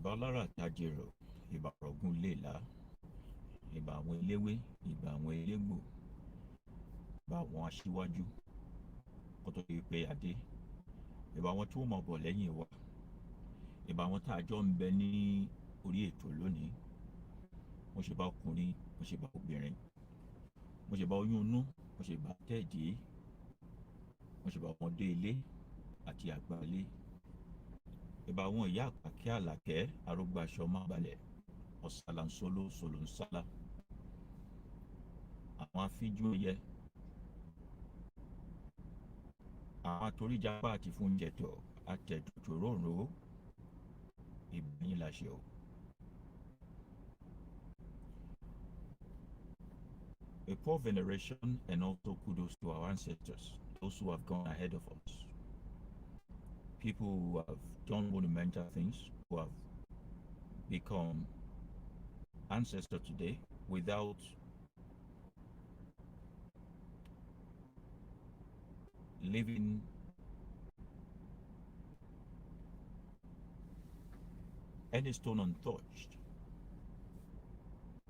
Bálára tajèrò, ìbà ọ̀gùn lèlá, ìbà àwọn eléwé, ìbà àwọn elégbò, ìbà àwọn aṣíwájú kó tó di pé adé, ìbà àwọn tí wọ́n mọ̀ bọ̀ lẹ́yìn wa, ìbà àwọn tá a jọ ń bẹ ní orí ètò lónìí. Mo ṣe bá ọkùnrin, mo ṣe bá obìnrin, mo ṣe bá oyún inú, mo ṣe bá tẹ́ẹ̀dì, mo ṣe bá ọmọdé ilé àti àgbà ilé. Ìbà àwọn ìyá àpàkẹ́ àlàkẹ́ arógbó aṣọ má balẹ̀, ọ̀sàlà ń solo solo ń sálà. Àwọn afínjú ẹyẹ, àwọn atoríjàpá àti fúnjẹtọ̀ àtẹ̀tùtù ròrò ìbẹ̀yìn láṣẹ o. A poor veneration and also kudos to our ancestors, those who have gone ahead of us. People who have done monumental things, who have become ancestors today without leaving any stone untouched.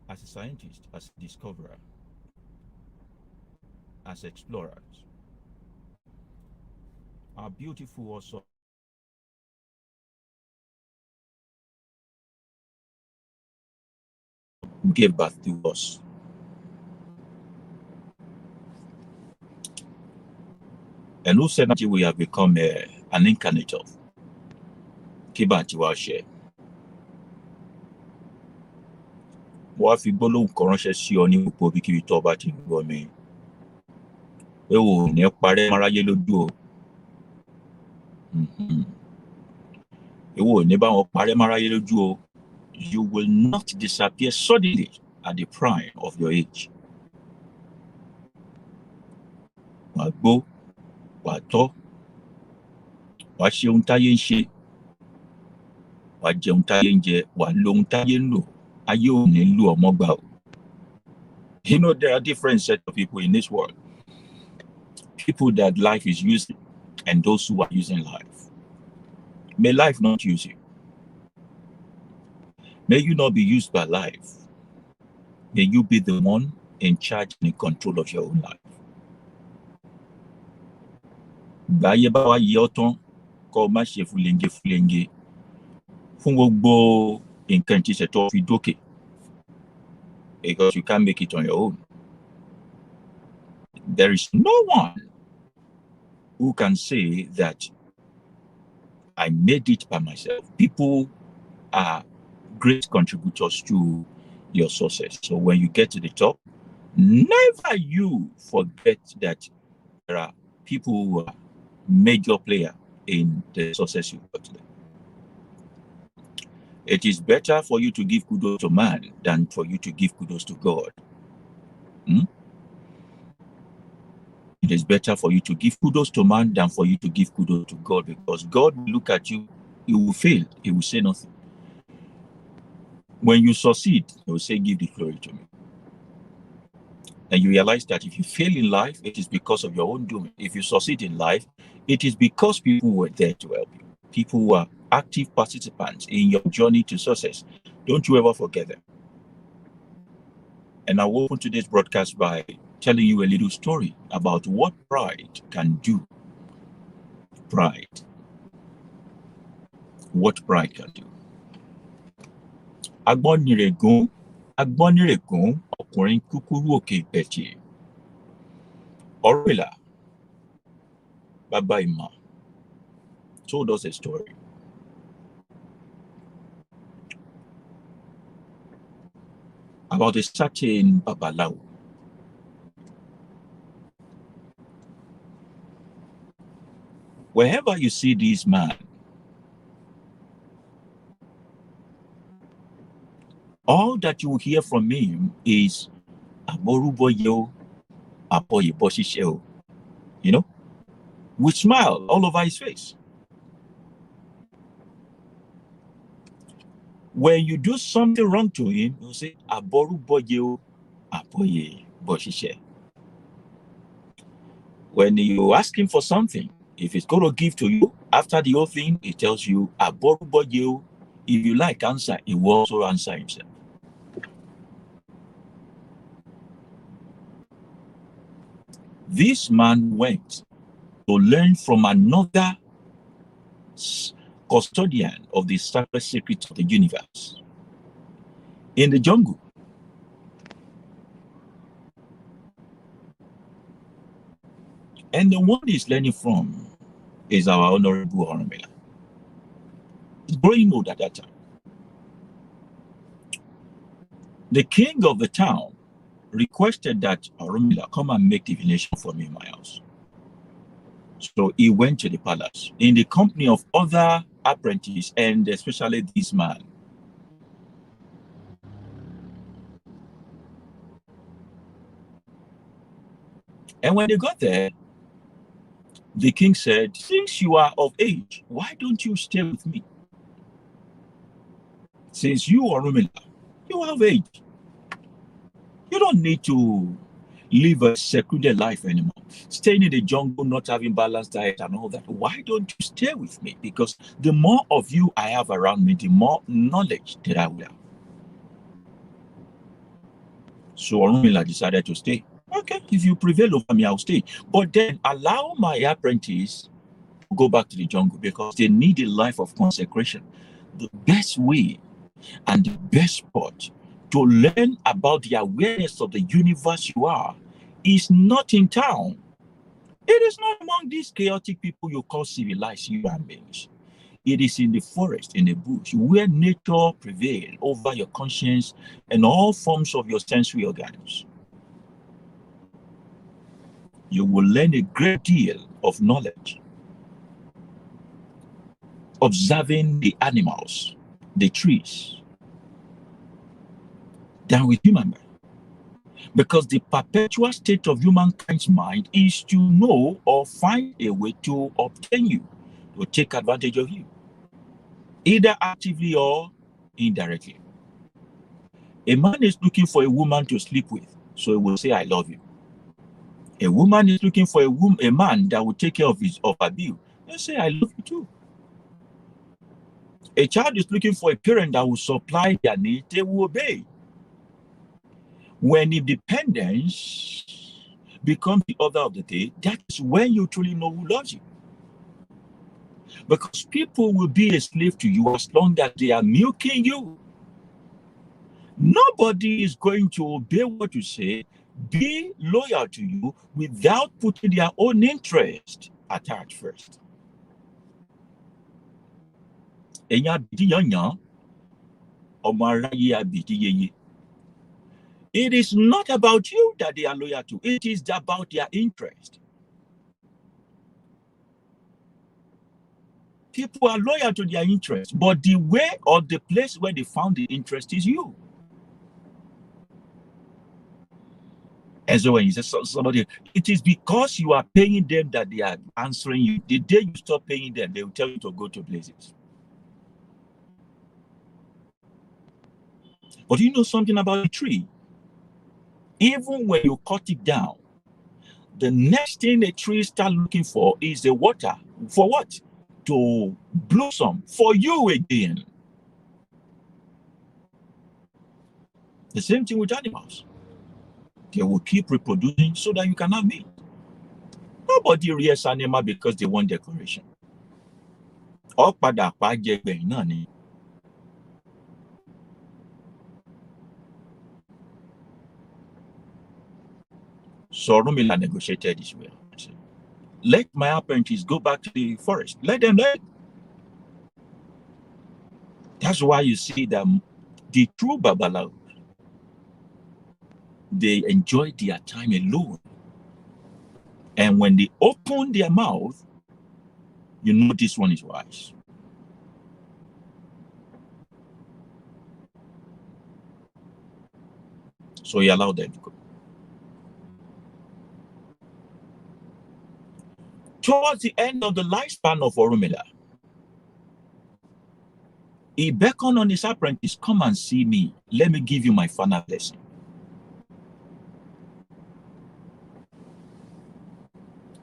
As a scientist, as a discoverer, as explorers, our beautiful also gave birth to us. And who said that we have become an incarnate of? Kíbà tí wàá ṣe. Mo wá fi gbólóhùn kan ránṣẹ́ sí ọ ní gbogbo ibikíbi tó bá ti ń gbọ́ mi. Pé o ò ní parẹ́ máráyé lójú o. Ìwọ ò ní bá wọn parẹ́ máráyé lójú o. You will not disappear suddenly at the prime of your age. Wàá gbó, wàá tọ́, wàá ṣe ohun táyé ń ṣe, wàá jẹ ohun táyé ń jẹ, wàá lo ohun táyé ń lò, ayé ò ní lù ọ́ mọ́gbà o. You know, there are different sets of people in this world. People that life is using and those who are using life. May life not use you. May you not be used by life. May you be the one in charge and in control of your own life. Gbáyé bá wá yẹ ọ́ tán kó má ṣe fúlẹ́ńgé fún gbogbo nǹkan tí ṣètò fi dókè, because you can't make it on your own. There is no one who can say that I made it by myself. People are great contributors to your success. So when you get to the top, never you forget that there are people who are major player in the success you got today. It is better for you to give kudos to man than for you to give kudos to God. It is better for you to give kudos to man than for you to give kudos to God, because God will look at you, he will fail, he will say nothing. When you succeed, he will say, give the glory to me. And you realize that if you fail in life, it is because of your own doing. If you succeed in life, it is because people were there to help you. People who are active participants in your journey to success. Don't you ever forget them. And I will open today's broadcast by telling you a little story about what pride can do. Pride. What pride can do. Agbọ́nirègún, ọkùnrin kúkúrú òkè ìpẹ̀tì. Ọ̀rúnmìlà, Baba Ima, told us a story about a certain Babalawo. Wherever you see this man, all that you will hear from him is Aboruboyo, Aboyiboshiseo, you know, with smile all over his face. When you do something wrong to him, you say Aboruboyo, Aboyiboshishe. When you ask him for something, if he's going to give to you after the whole thing, he tells you Aboruboyo, If you like answer, he will also answer himself. This man went to learn from another custodian of the sacred secrets of the universe in the jungle. And the one he's learning from is our Honorable Oromila. He's growing old at that time. The king of the town requested that Oromila come and make divination for me in my house. So he went to the palace in the company of other apprentices and especially this man. And when they got there, the king said, since you are of age, why don't you stay with me? Since you are Oromila, you are of age. You don't need to live a secluded life anymore. Staying in the jungle, not having balanced diet and all that. Why don't you stay with me? Because the more of you I have around me, the more knowledge that I will have. So Oromila decided to stay. Okay, if you prevail over me, I'll stay. But then allow my apprentice to go back to the jungle because they need a life of consecration. The best way and the best spot to learn about the awareness of the universe you are is not in town. It is not among these chaotic people you call civilized human beings. It is in the forest, in the bush, where nature prevails over your conscience and all forms of your sensory organs. You will learn a great deal of knowledge. Observing the animals, the trees, than with human mind. Because the perpetual state of humankind's mind is to know or find a way to obtain you, to take advantage of you, either actively or indirectly. A man is looking for a woman to sleep with, so he will say, I love you. A woman is looking for a man that will take care of her bill. They'll say, I love you too. A child is looking for a parent that will supply their needs, they will obey. When independence becomes the order of the day, that is when you truly know who loves you. Because people will be a slave to you as long as they are milking you. Nobody is going to obey what you say, be loyal to you without putting their own interest attached first. It is not about you that they are loyal to. It is about their interest. People are loyal to their interest, but the way or the place where they found the interest is you. And so when you say somebody, it is because you are paying them that they are answering you. The day you stop paying them, they will tell you to go to places. But you know something about a tree? Even when you cut it down, the next thing a tree starts looking for is the water. For what? To blossom for you again. The same thing with animals. They will keep reproducing so that you can have meat. Nobody rears animal because they want decoration. So Oromila negotiated this way. Let my apprentices go back to the forest. Let them learn. That's why you see them, the true Babalawo, they enjoy their time alone. And when they open their mouth, you know this one is wise. So he allowed them to go. Towards the end of the lifespan of Oromila, he beckoned on his apprentice, come and see me. Let me give you my final blessing.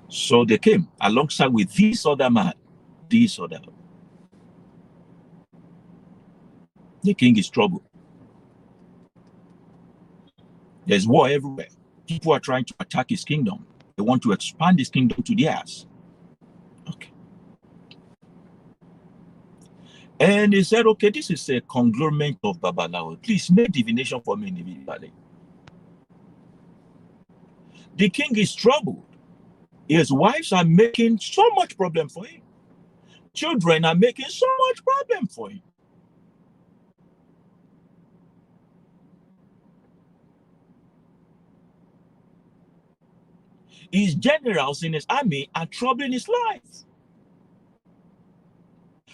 So they came alongside with this other man, this other. The king is troubled. There's war everywhere. People are trying to attack his kingdom. They want to expand his kingdom to theirs. Okay. And he said, okay, this is a conglomerate of Babalawo. Please make divination for me individually. The king is troubled. His wives are making so much problem for him. Children are making so much problem for him. His generals in his army are troubling his life.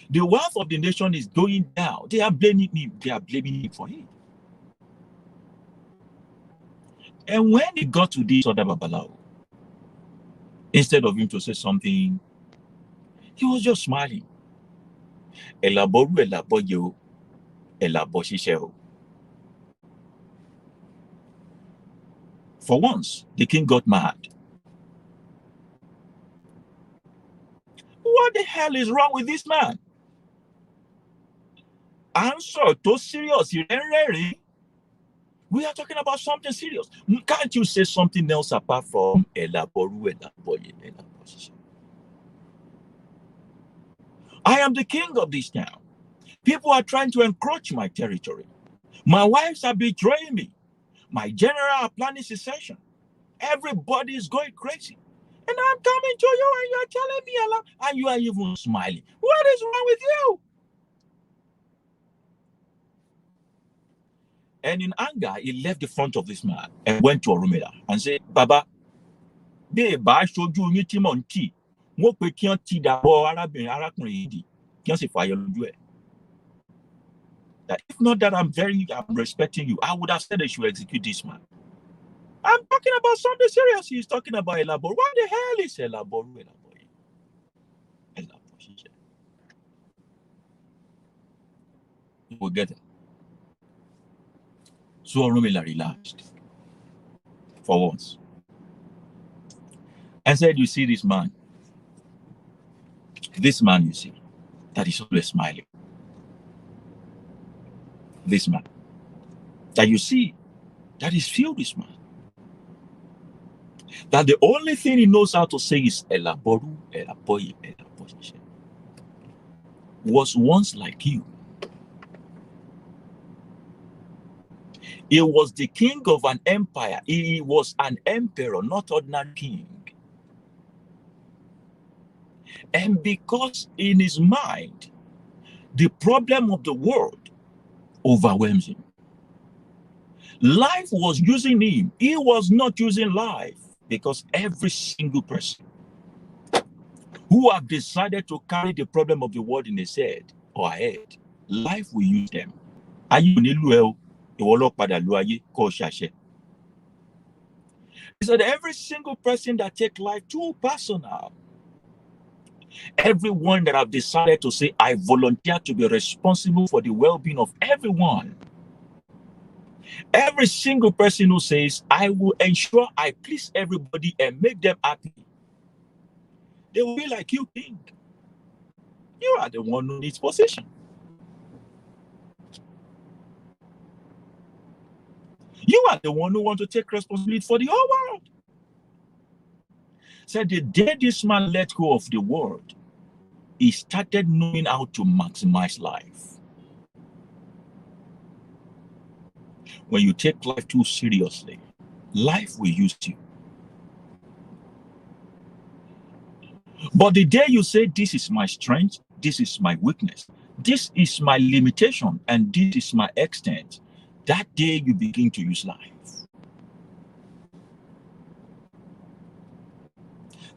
The wealth of the nation is going down. They are blaming him. They are blaming him for it. And when he got to this other Babalawo, instead of him to say something, he was just smiling. Elaboru elaboyo, elaboshiseo. For once, the king got mad. What the hell is wrong with this man? Answer to serious. We are talking about something serious. Can't you say something else apart from elaboru elaboye elaboshiseo? I am the king of this town. People are trying to encroach my territory. My wives are betraying me. My general are planning secession. Everybody is going crazy. And I'm coming to you and you're telling me a lot. And you are even smiling. What is wrong with you? And in anger, he left the front of this man and went to Orumila and said, Baba, that if not that I'm respecting you, I would have said they should execute this man. I'm talking about something serious. He's talking about Elaboru. What the hell is Elaboru? You will get it. So Orumila relaxed for once and said, you see this man you see, that is always smiling. This man that you see, that is filled this man. That the only thing he knows how to say is Elaboru, Elaboye, Elaboshishe. Was once like you. He was the king of an empire. He was an emperor, not ordinary king. And because in his mind, the problem of the world overwhelms him. Life was using him. He was not using life, because every single person who have decided to carry the problem of the world in his head or head, life will use them. He said every single person that take life too personal, everyone that have decided to say, I volunteer to be responsible for the well-being of everyone, every single person who says, I will ensure I please everybody and make them happy, they will be like you, king. You are the one who needs position. You are the one who wants to take responsibility for the whole world. Said the day this man let go of the world, he started knowing how to maximize life. When you take life too seriously, life will use you. But the day you say, this is my strength, this is my weakness, this is my limitation, and this is my extent, that day you begin to use life.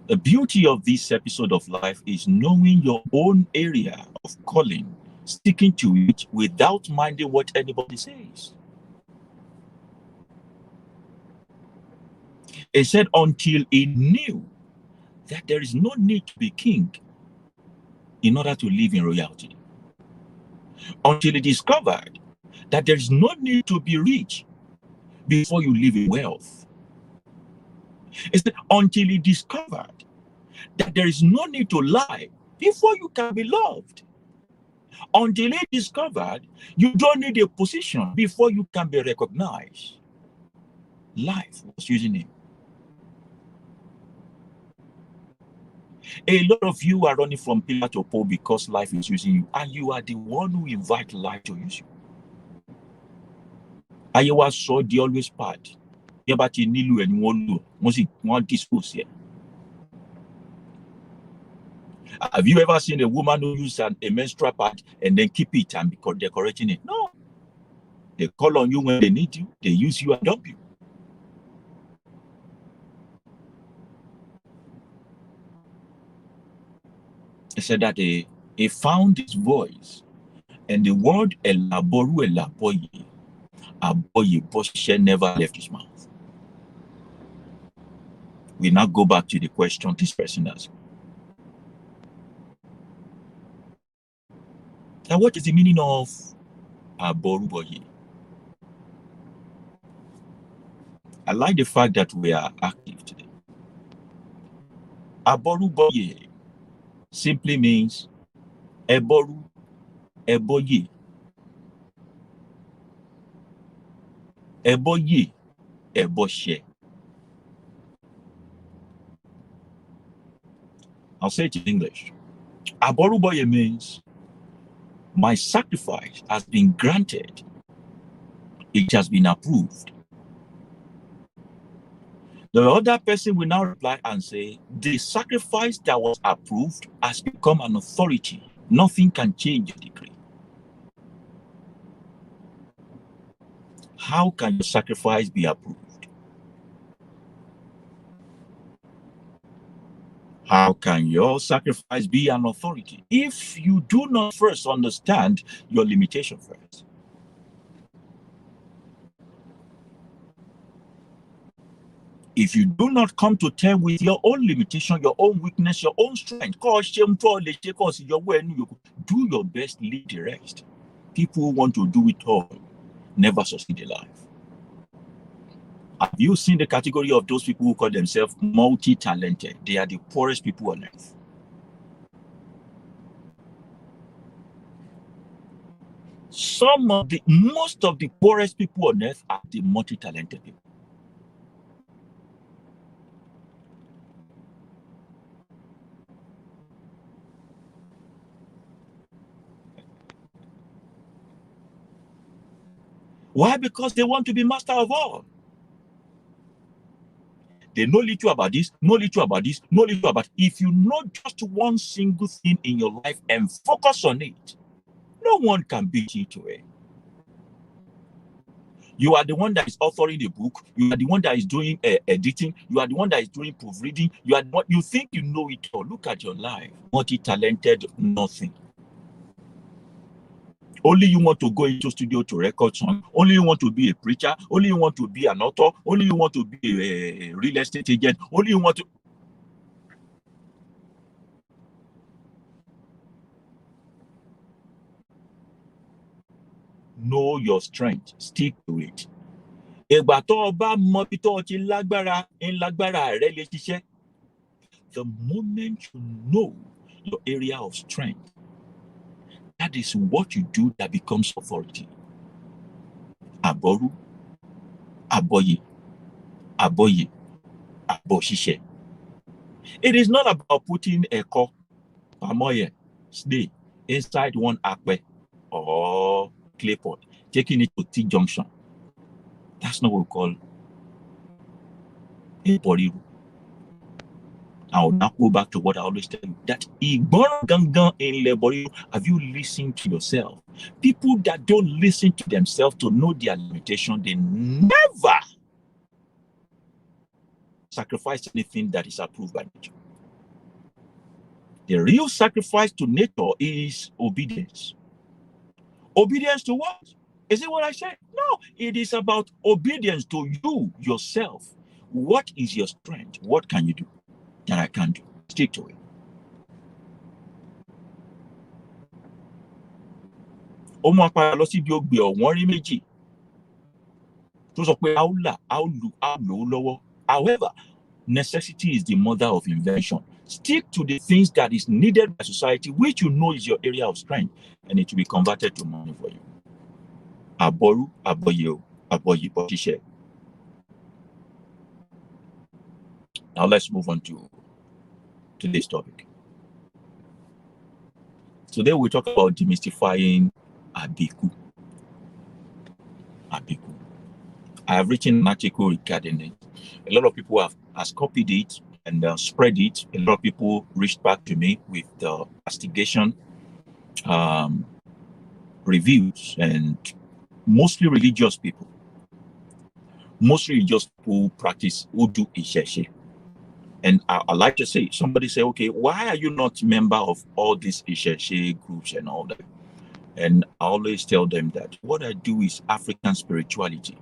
The beauty of this episode of life is knowing your own area of calling, sticking to it without minding what anybody says. He said until he knew that there is no need to be king in order to live in royalty. Until he discovered that there is no need to be rich before you live in wealth. He said until he discovered that there is no need to lie before you can be loved. Until he discovered you don't need a position before you can be recognized. Life was using him. A lot of you are running from pillar to pole because life is using you, and you are the one who invite life to use you. Ayé wa sọ di always part. Yẹn bá ti nílò ẹni wọ́n lò, wọ́n dispose yẹn. Have you ever seen a woman who use a menstrual pad and then keep it and be decorating it? No. They call on you when they need you. They use you and dump you. He said that he found his voice, and the word elaboru elaboye, aboye boshe never left his mouth. We now go back to the question this person asked. Now, what is the meaning of aboru boye? I like the fact that we are active today. Aboru boye simply means eboru, eboye. Eboye, eboshe. I'll say it in English. Aboru boye means my sacrifice has been granted. It has been approved. The other person will now reply and say, the sacrifice that was approved has become an authority. Nothing can change the decree. How can your sacrifice be approved? How can your sacrifice be an authority if you do not first understand your limitation first? If you do not come to terms with your own limitation, your own weakness, your own strength, do your best, leave the rest. People who want to do it all never succeed in life. Have you seen the category of those people who call themselves multi-talented? They are the poorest people on earth. Most of the poorest people on earth are the multi-talented people. Why? Because they want to be master of all. They know little about this, know little about this, know little about. If you know just one single thing in your life and focus on it, no one can beat you to it. You are the one that is authoring the book. You are the one that is doing editing. You are the one that is doing proofreading. You are what you think you know it all. Look at your life. Multi-talented, nothing. Only you want to go into studio to record song. Only you want to be a preacher. Only you want to be an author. Only you want to be a real estate agent. Only you want to. Know your strength. Stick to it. The moment you know your area of strength, that is what you do that becomes authority. Aboru, aboye, aboye, aboshishe. It is not about putting a cup, pamoye, stay inside one akpe or clay pot, taking it to T-junction. That's not what we call a body. I will now go back to what I always tell you, that have you listened to yourself? People that don't listen to themselves to know their limitation, they never sacrifice anything that is approved by nature. The real sacrifice to nature is obedience. Obedience to what? Is it what I said? No, it is about obedience to you, yourself. What is your strength? What can you do that I can't do? Stick to it. However, necessity is the mother of invention. Stick to the things that is needed by society, which you know is your area of strength, and it will be converted to money for you. Aboru, aboyo, aboyi, botishe. Now let's move on to today's topic. Today we talk about demystifying Abiku. Abiku. I have written an article regarding it. A lot of people has copied it and spread it. A lot of people reached back to me with investigation reviews, and mostly religious people. Mostly religious people who do Isheshe. And I like to say, somebody say, okay, why are you not a member of all these Isheshe groups and all that? And I always tell them that what I do is African spirituality.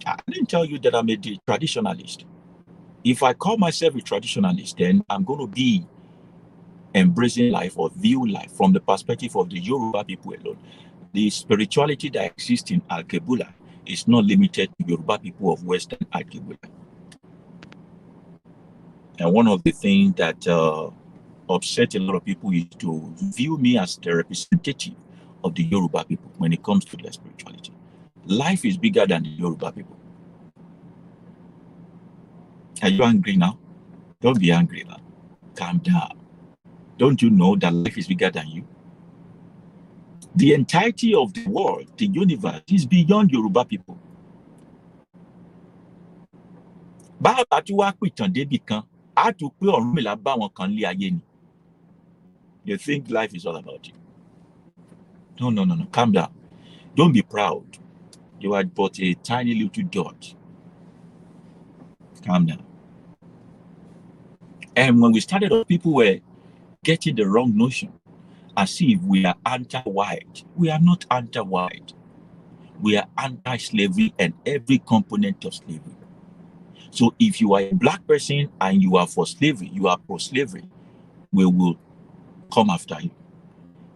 I didn't tell you that I'm a traditionalist. If I call myself a traditionalist, then I'm going to be embracing life or view life from the perspective of the Yoruba people alone. The spirituality that exists in Alkebula is not limited to Yoruba people of Western Alkebula. And one of the things that upset a lot of people is to view me as the representative of the Yoruba people when it comes to their spirituality. Life is bigger than the Yoruba people. Are you angry now? Don't be angry now. Calm down. Don't you know that life is bigger than you? The entirety of the world, the universe, is beyond Yoruba people. You think life is all about you. No. Calm down. Don't be proud. You are but a tiny little dot. Calm down. And when we started off, people were getting the wrong notion, as if we are anti-white. We are not anti-white. We are anti-slavery and every component of slavery. So if you are a black person and you are for slavery, you are pro-slavery, we will come after you.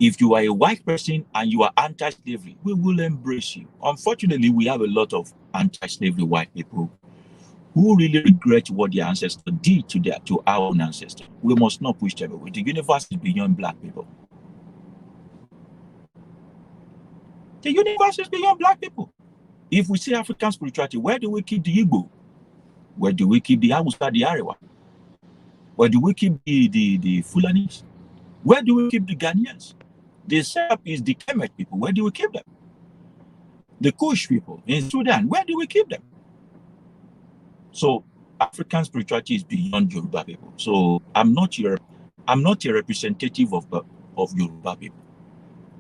If you are a white person and you are anti-slavery, we will embrace you. Unfortunately, we have a lot of anti-slavery white people who really regret what their ancestors did to our own ancestors. We must not push them away. The universe is beyond black people. The universe is beyond black people. If we say African spirituality, where do we keep the Igbo? Where do we keep the Hausa, the Arewa? Where do we keep the Fulanis? Where do we keep the Ghanaians? The Serapis, the Kemet people, where do we keep them? The Kush people in Sudan, where do we keep them? So African spirituality is beyond Yoruba people. So I'm not a representative of Yoruba people.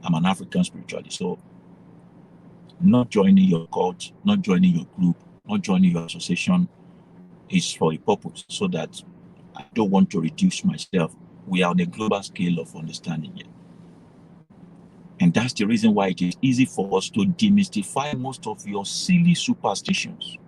I'm an African spirituality. So not joining your cult, not joining your group, not joining your association is for a purpose, so that I don't want to reduce myself. We are on a global scale of understanding here. And that's the reason why it is easy for us to demystify most of your silly superstitions.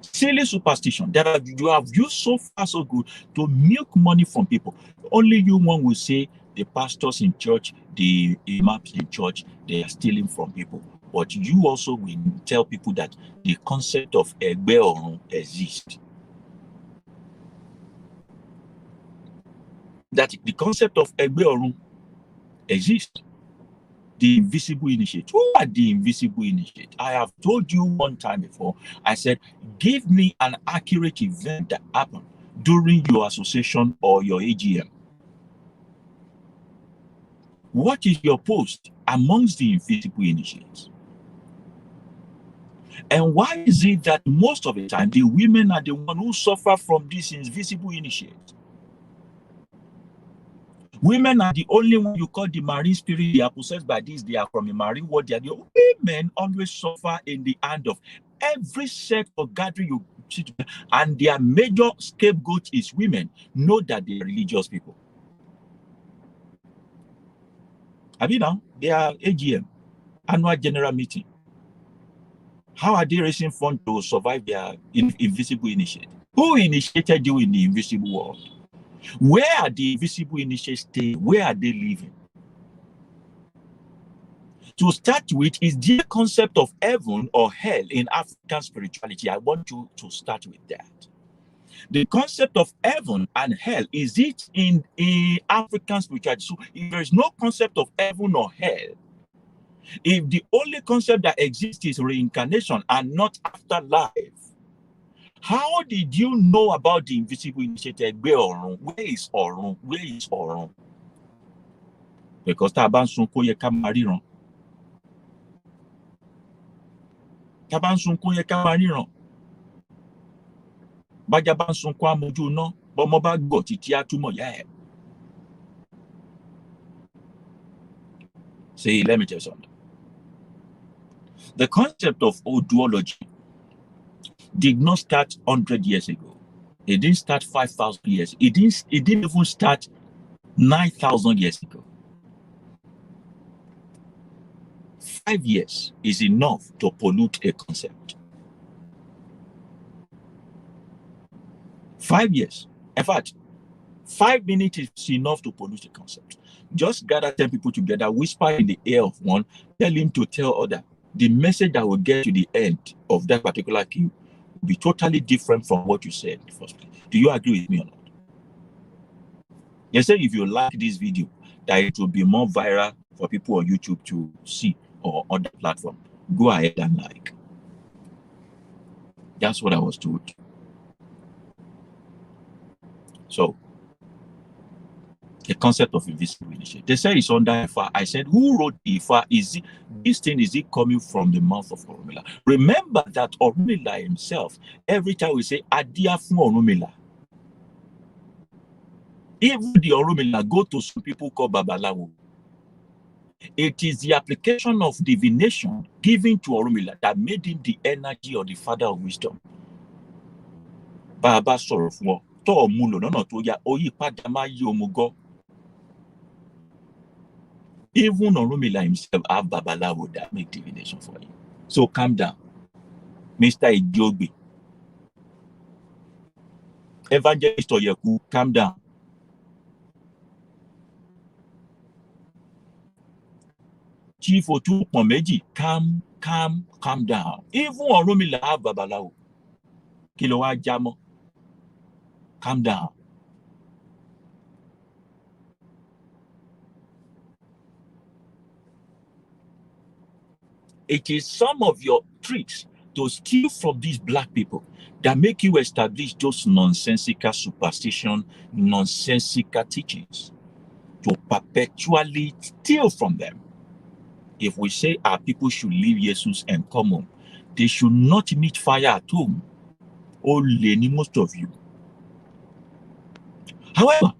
Silly superstition that you have used so far so good to milk money from people. Only you one will say the pastors in church, the imams in church, they are stealing from people. But you also will tell people that the concept of Egbe Orun exists. That the concept of Egbe Orun exists. The invisible initiate. Who are the invisible initiate? I have told you one time before. I said, give me an accurate event that happened during your association or your AGM. What is your post amongst the invisible initiates? And why is it that most of the time the women are the ones who suffer from this invisible initiate? Women are the only one you call the marine spirit. They are possessed by this. They are from a marine world. They are the women always suffer in the hand of every set of gathering you see together, and their major scapegoat is women. Know that they are religious people. Have you now? They are AGM, annual general meeting. How are they raising funds to survive their invisible initiate? Who initiated you in the invisible world? Where are the invisible initiates staying? Where are they living? To start with, is the concept of heaven or hell in African spirituality. I want you to start with that. The concept of heaven and hell, is it in African spirituality? So if there is no concept of heaven or hell, if the only concept that exists is reincarnation and not afterlife, how did you know about the invisible initiated? Where is Orun? Where is Orun? Because Taban Sunko ye kamariran. Taban Sunko ye kamariran. Bajaban Sunko amoju no. Bomoba go titi atumo ya. See, let me tell you something. The concept of oduology did not start 100 years ago. It didn't start 5,000 years. It didn't even start 9,000 years ago. 5 years is enough to pollute a concept. 5 years. In fact, 5 minutes is enough to pollute a concept. Just gather 10 people together, whisper in the ear of one, tell him to tell other. The message that will get to the end of that particular cue will be totally different from what you said in the first place. Do you agree with me or not? You say if you like this video, that it will be more viral for people on YouTube to see or on the platform. Go ahead and like. That's what I was told. So, the concept of invisible initiative. They say it's under Ifa. I said, who wrote Ifa? This thing, is it coming from the mouth of Orunmila? Remember that Orunmila himself, every time we say, Adia fun Orunmila, even the Orunmila go to some people called Babalawo. It is the application of divination given to Orunmila that made him the energy or the father of wisdom. Baba sọ̀rọ̀ fún ọ, tọ́ ọ mú lò lọ́nà tó yá, oyí padà máa yí òmùgọ̀. Even Orunmila himself have Babalawo that make divination for him. So calm down, Mr. Idiogbe. Evangelist Oyeku, calm down. Chief Otupomeji, calm down. Even Orunmila have Babalawo. Kilowa Jamo, calm down. It is some of your tricks to steal from these black people that make you establish those nonsensical superstition, nonsensical teachings, to perpetually steal from them. If we say our people should leave Jesus and come home, they should not meet fire at home. Only most of you. However,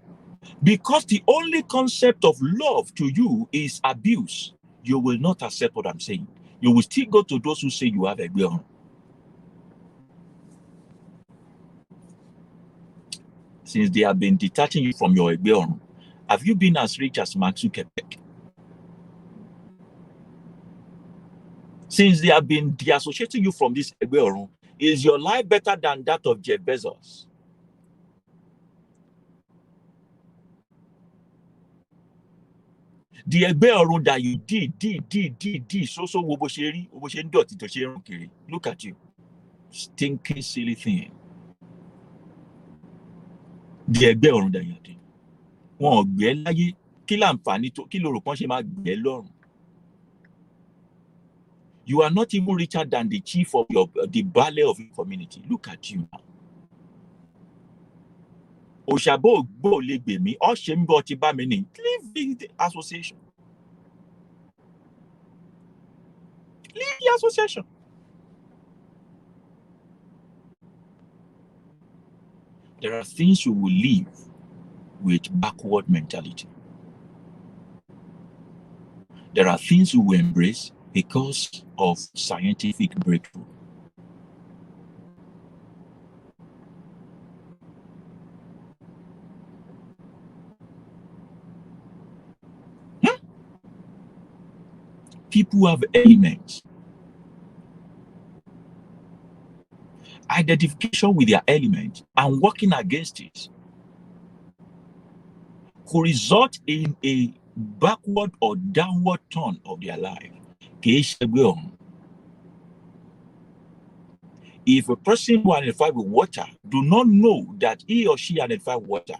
because the only concept of love to you is abuse, you will not accept what I'm saying. You will still go to those who say you have a girl. Since they have been detaching you from your girl, have you been as rich as Mark Zuckerberg? Since they have been deassociating you from this girl, is your life better than that of Jeff Bezos? The Egbeorun that you did, so look at you, stinking silly thing. The Egbeorun that you did. Wọ́n gbé láyé, kí láǹfààní tó, kí lorò kan ṣe máa gbé lọ́rùn. You are not even richer than the chief of the baale of your community. Look at you now. Òṣàbò ògbó lè gbè mí, ọ̀ṣẹ́ ń bọ̀ ti bá mi ní. Leave the association. Leave the association. There are things you will leave with backward mentality. There are things you will embrace because of scientific breakthrough. People have elements. Identification with their element and working against it could result in a backward or downward turn of their life. If If a person who identifies with water do not know that he or she identifies with water,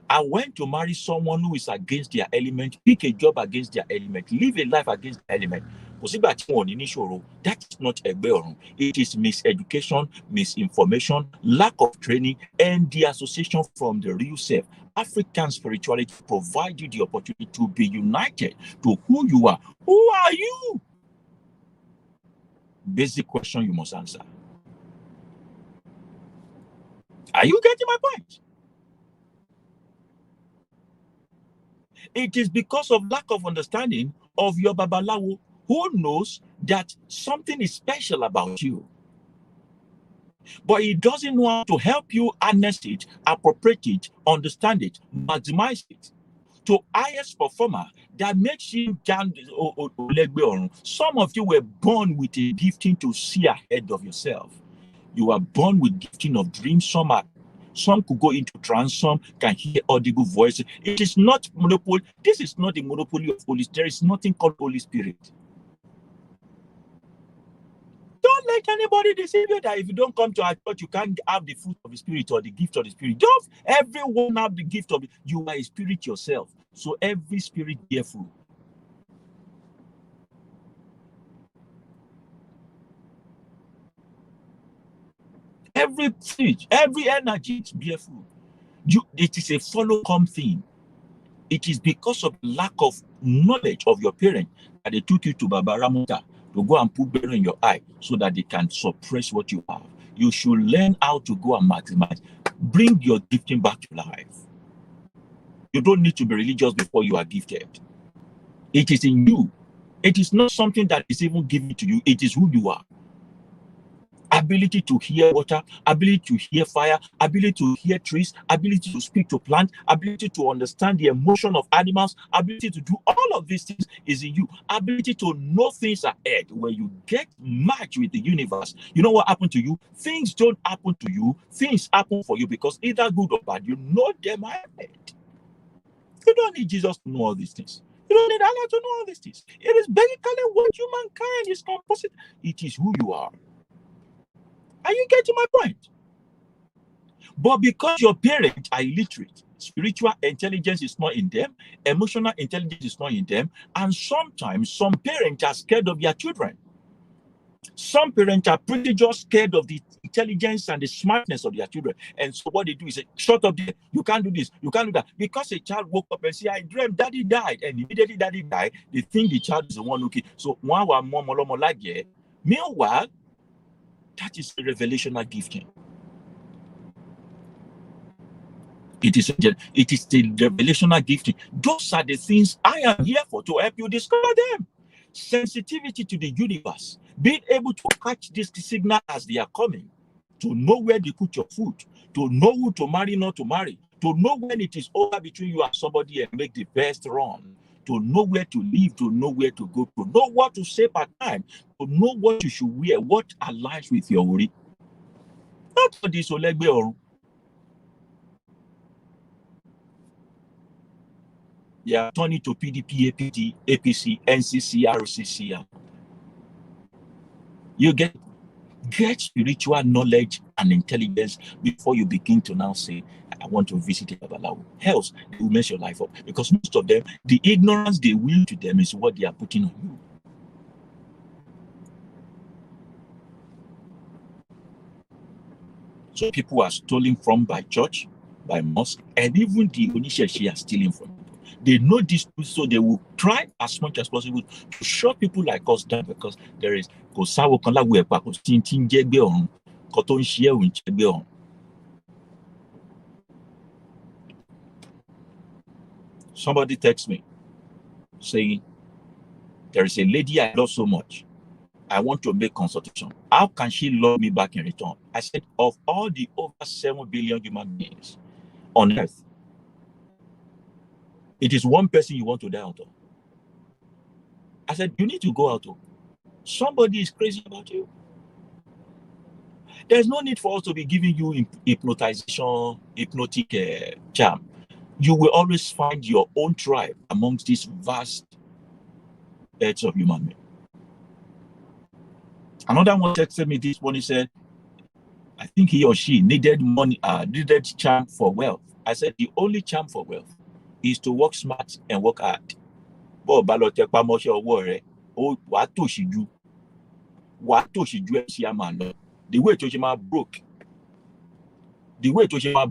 and went to marry someone who is against their element, pick a job against their element, live a life against their element, that is not ẹgbẹ́ ọ̀run. It is miseducation, misinformation, lack of training, and the association from the real self. African spirituality provides you the opportunity to be united to who you are. Who are you? Basic question you must answer. Are you getting my point? It is because of lack of understanding of your babalawo who knows that something is special about you. But he doesn't know how to help you harness it, appropriate it, understand it, maximize it. To highest performer that makes you down. Some of you were born with a gifting to see ahead of yourself. You are born with gifting of dreams. Some could go into trance, some can hear audible voices. It is not monopoly. This is not a monopoly of Holy Spirit. There is nothing called Holy Spirit. Don't let anybody deceive you that if you don't come to our church, you can't have the fruit of the Spirit or the gift of the Spirit. Just everyone have the gift of it. You are a spirit yourself. So every spirit bear fruit. Every spirit, every energy is bear fruit. It is a follow-come thing. It is because of lack of knowledge of your parent that they took you to Baba Ramuta to go and put better in your eye so that they can suppress what you have. You should learn how to go and maximize. Bring your gifting back to life. You don't need to be religious before you are gifted. It is in you. It is not something that is even given to you. It is who you are. Ability to hear water, ability to hear fire, ability to hear trees, ability to speak to plants, ability to understand the emotion of animals, ability to do all of these things is in you. Ability to know things ahead. When you get matched with the universe, you know what happened to you? Things don't happen to you. Things happen for you because either good or bad, you know them ahead. You don't need Jesus to know all these things. You don't need Allah to know all these things. It is basically what humankind is composite. It is who you are. Are you getting my point? But because your parents are illiterate, spiritual intelligence is not in them, emotional intelligence is not in them, and sometimes some parents are scared of their children. Some parents are pretty just scared of the intelligence and the smartness of their children. And so what they do is say, shut up there, you can't do this, you can't do that. Because a child woke up and said, I dreamed daddy died, and immediately daddy died, they think the child is the one who killed. So meanwhile, that is a revelational gifting. It is the revelational gifting. Those are the things I am here for, to help you discover them. Sensitivity to the universe, being able to catch this signal as they are coming, to know where they put your foot, to know who to marry, not to marry, to know when it is over between you and somebody and make the best run, to know where to live, to know where to go, to know what to say per time, to know what you should wear, what aligns with your ori. Not for this Olegbe or yeah, turning to PDP, APT, APC, NCC, RCC. You get spiritual knowledge and intelligence before you begin to now say, I want to visit a Babalawo. Else, they will mess your life up. Because most of them, the ignorance they will to them is what they are putting on you. So people are stolen from by church, by mosque, and even the Onisheshi are stealing from people. They know this, so they will try as much as possible to shut people like us down, because there is somebody texts me saying, there is a lady I love so much. I want to make consultation. How can she love me back in return? I said, of all the over 7 billion human beings on earth, it is one person you want to die out of. I said, you need to go out of. Somebody is crazy about you. There's no need for us to be giving you hypnotization, hypnotic charm. You will always find your own tribe amongst these vast herds of human beings. Another one texted me this one. He said, I think he or she needed money, needed charm for wealth. I said the only charm for wealth is to work smart and work hard. Bó bá lọ tẹpá mọ́ṣẹ́ ọwọ́ rẹ̀, wàá tòṣì ju ẹ̀ ṣe á máa lọ. The way tó ṣe máa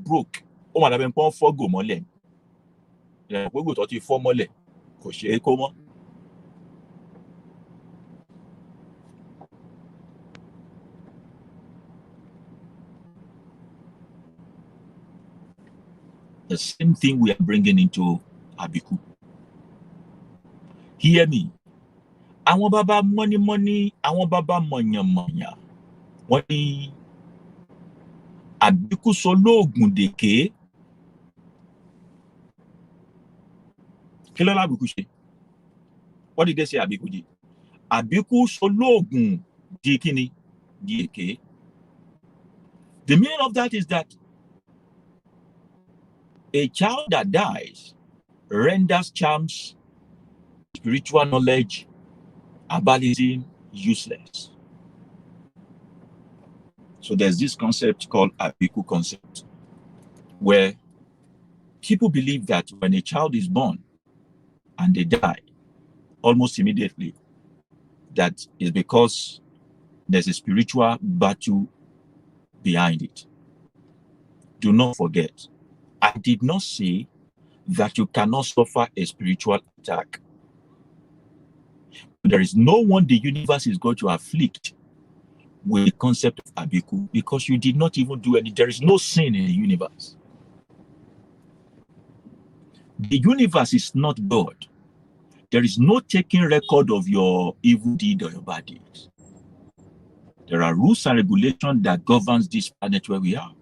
broke, ó mà dàbí pọ́n fọ́gò mọ́lẹ̀. Gbogbo tó ti fọ́ mọ́lẹ̀ kò ṣe é kó mọ́. The same thing we are bringing into Abiku. Hear me. Àwọn bàbá money, àwọn bàbá mọ̀nyàmọ̀nyà. Wọ́n ní Abiku sọ lóògùn dèké. Kí ló l'Abiku ṣe? What did they say Abiku did? Abiku sọ lóògùn di kíni? Di èké. The meaning of that is that a child that dies renders charms, spiritual knowledge, ability useless. So there's this concept called Abiku concept, where people believe that when a child is born and they die almost immediately, that is because there's a spiritual battle behind it. Do not forget, I did not say that you cannot suffer a spiritual attack. There is no one the universe is going to afflict with the concept of Abiku, because you did not even do any. There is no sin in the universe. The universe is not God. There is no taking record of your evil deed or your bad deeds. There are rules and regulations that governs this planet where we are.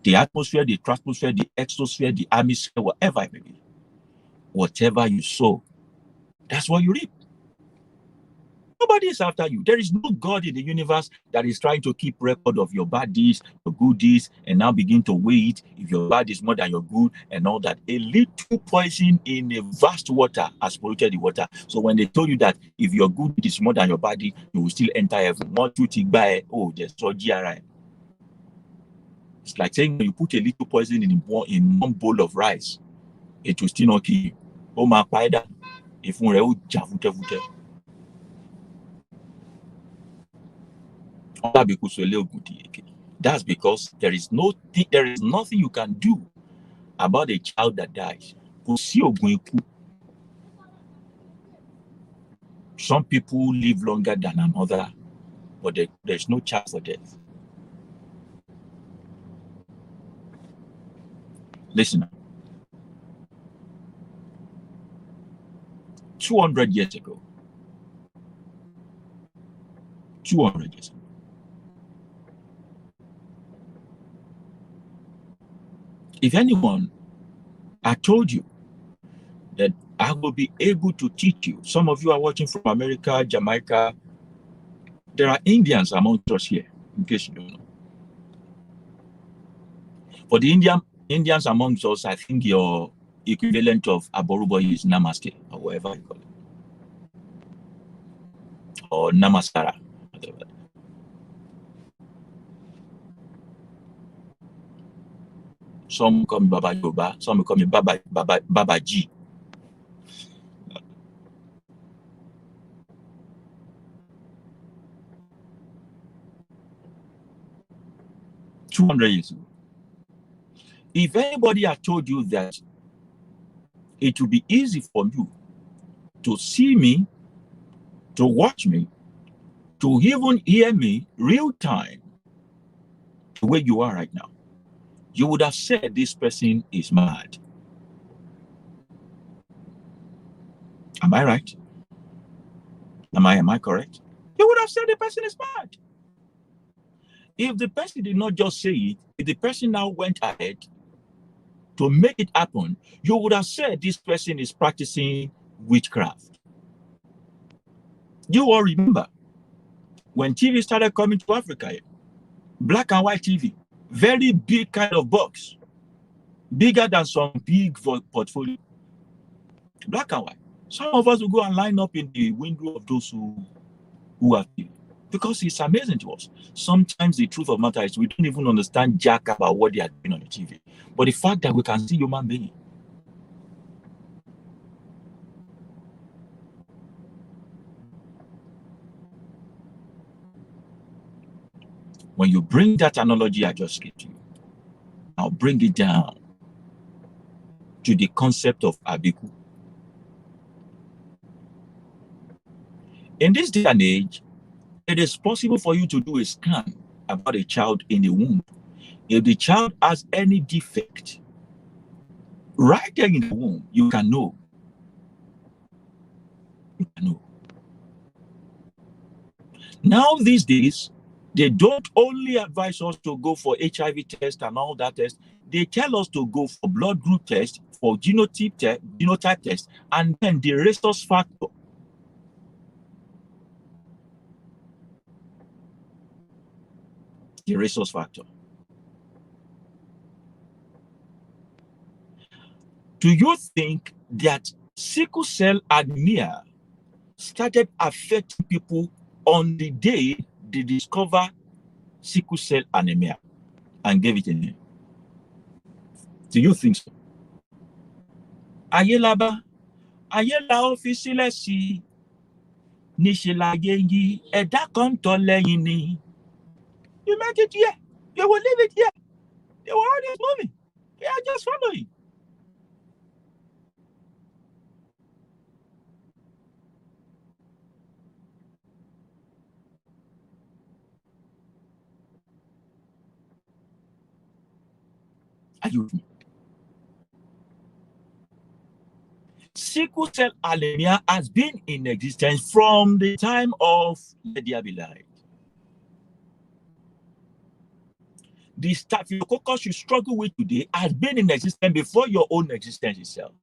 The atmosphere, the troposphere, the exosphere, the hemisphere, whatever it may be. Whatever you sow, that's what you reap. Nobody is after you. There is no God in the universe that is trying to keep record of your bad deeds, your good deeds, and now begin to weigh it if your bad is more than your good and all that. A little poison in a vast water has polluted the water. So when they told you that if your good deed is more than your bad deed, you will still enter heaven. Oh, there's so GRI. It's like saying when you put a little poison in one bowl of rice, it will still not kill you. Oh my spider, if that's because there is nothing you can do about a child that dies. Some people live longer than another, but there's no chance for death. Listen, 200 years ago, if anyone had told you that I will be able to teach you, some of you are watching from America, Jamaica, there are Indians among us here, in case you don't know. For the Indians among us, I think your equivalent of Aboruboy is Namaste, or whatever you call it. Or Namaskara, whatever. Some call me Baba Yooba, some call me Baba G. $200 years ago. If anybody had told you that it would be easy for you to see me, to watch me, to even hear me real time, the way you are right now, you would have said this person is mad. Am I right? Am I correct? You would have said the person is mad. If the person did not just say it, if the person now went ahead to make it happen, you would have said this person is practicing witchcraft. You all remember when TV started coming to Africa, black and white TV, very big kind of box, bigger than some big portfolio, black and white. Some of us will go and line up in the window of those who have TV. Because it's amazing to us. Sometimes the truth of the matter is we don't even understand jack about what they are doing on the TV. But the fact that we can see human beings. When you bring that analogy I just gave to you, I'll bring it down to the concept of Abiku. In this day and age, it is possible for you to do a scan about a child in the womb. If the child has any defect, right there in the womb, you can know. You can know. Now, these days, they don't only advise us to go for HIV test and all that test. They tell us to go for blood group test, for genotype test, and then the rhesus factor. The rhesus factor. Do you think that sickle cell anemia started affecting people on the day they discover sickle cell anemia and gave it a name? Do you think so? Ayélabá, ayéla ó fi sílẹ̀ sí, níṣe láyé yí, ẹ̀dá kan tọ́ lẹ́yìn ni. You meant it here. You will leave it here. The world is moving. They are just following. Are you with me? Sickle cell anemia has been in existence from the time of Let There Be Light. The staphylococcus you struggle with today has been in existence before your own existence itself.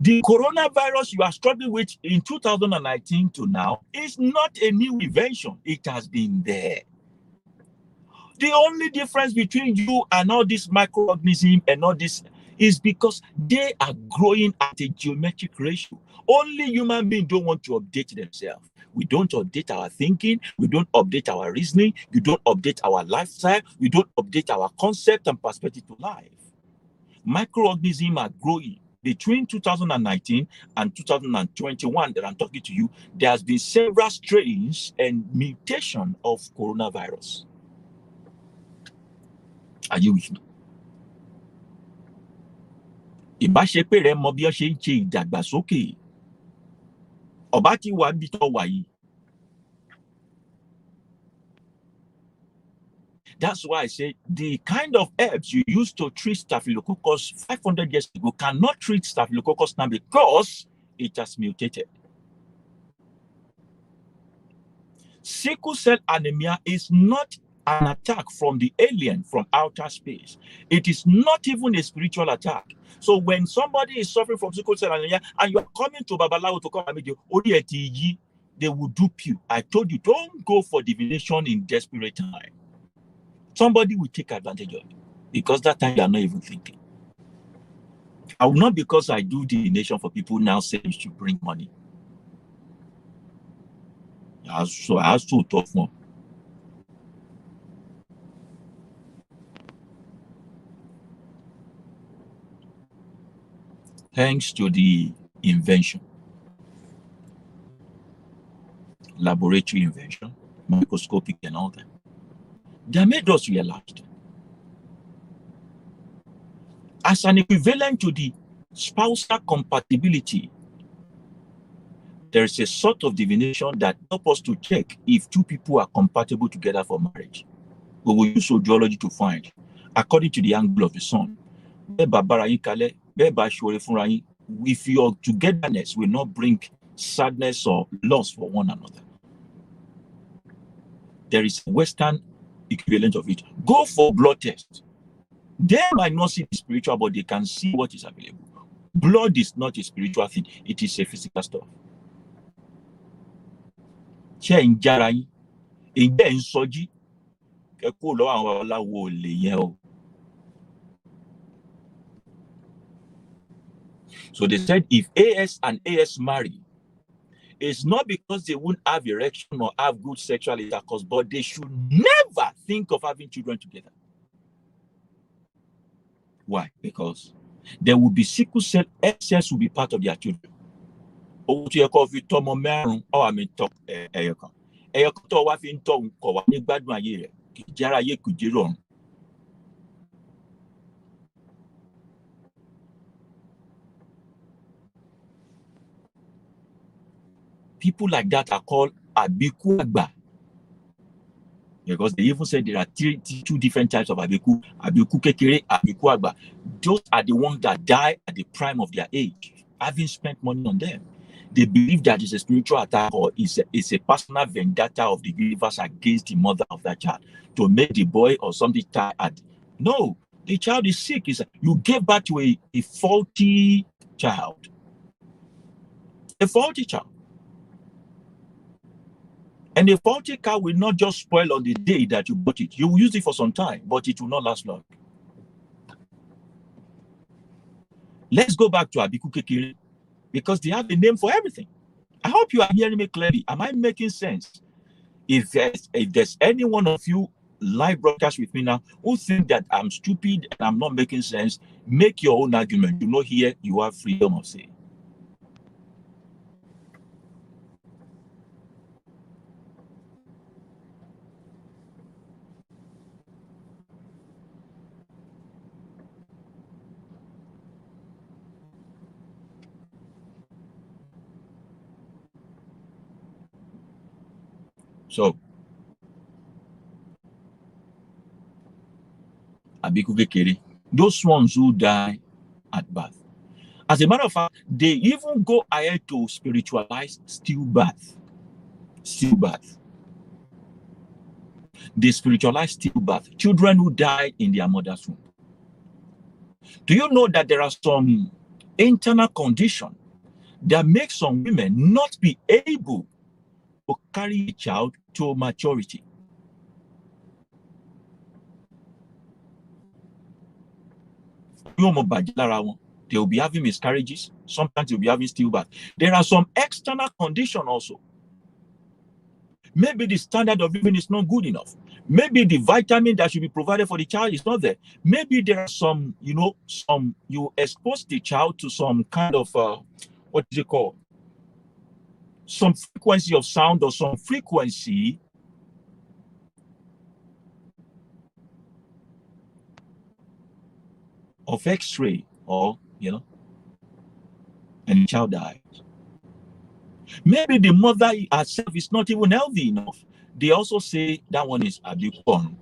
The coronavirus you are struggling with in 2019 to now is not a new invention. It has been there. The only difference between you and all this microorganism and all this is because they are growing at a geometric ratio. Only human beings don't want to update themselves. We don't update our thinking. We don't update our reasoning. You don't update our lifestyle. We don't update our concept and perspective to life. Microorganisms are growing. Between 2019 and 2021 that I'm talking to you, there has been several strains and mutation of coronavirus. Are you with me? Ìbáṣepé rẹ mọ bí ó ṣe ń ṣe ìdàgbàsókè. Ọba ti wà níbi tó wà yìí. That's why I say the kind of herbs you used to treat Staphylococcus 500 years ago cannot treat Staphylococcus now because it has mutated. Sickle cell anemia is not an attack from the alien from outer space. It is not even a spiritual attack. So when somebody is suffering from sickle cell anemia and you are coming to Babalawo to come and make you, they will dupe you. I told you, don't go for divination in desperate time. Somebody will take advantage of it because that time you are not even thinking. I will not, because I do divination for people, now say you should bring money. So I have to talk more. Thanks to the invention, laboratory invention, microscopic and all that, they made us realize that as an equivalent to the spousal compatibility, there is a sort of divination that helps us to check if two people are compatible together for marriage. We will use geology to find, according to the angle of the sun, if your togetherness will not bring sadness or loss for one another. There is a Western equivalent of it. Go for blood test. They might not see the spiritual, but they can see what is available. Blood is not a spiritual thing. It is a physical stuff. So they said if AS and AS marry, it's not because they won't have erection or have good sexual intercourse, but they should never think of having children together. Why? Because there will be sickle cell excess will be part of their children. People like that are called Abiku Agba. Because they even said there are two different types of Abiku. Abiku Kekere, Abiku Agba. Those are the ones that die at the prime of their age, having spent money on them. They believe that it's a spiritual attack or it's a personal vendetta of the universe against the mother of that child to make the boy or something tired. No, the child is sick. You gave birth to a faulty child. A faulty child. And a faulty car will not just spoil on the day that you bought it. You will use it for some time, but it will not last long. Let's go back to Abiku Kekere, because they have a name for everything. I hope you are hearing me clearly. Am I making sense? If there's any one of you live broadcast with me now who think that I'm stupid and I'm not making sense, make your own argument. You know, here you have freedom of saying. So, Abiku Kekere, those ones who die at birth. As a matter of fact, they even go ahead to spiritualize stillbirth. Stillbirth. They spiritualize stillbirth. Children who die in their mother's womb. Do you know that there are some internal conditions that make some women not be able to carry a child to maturity? They will be having miscarriages. Sometimes they'll be having stillbirth. There are some external conditions also. Maybe the standard of living is not good enough. Maybe the vitamin that should be provided for the child is not there. Maybe there are some, you expose the child to some kind of, what is it called? Some frequency of sound or some frequency of X-ray or, and the child dies. Maybe the mother herself is not even healthy enough. They also say that one is Abiku.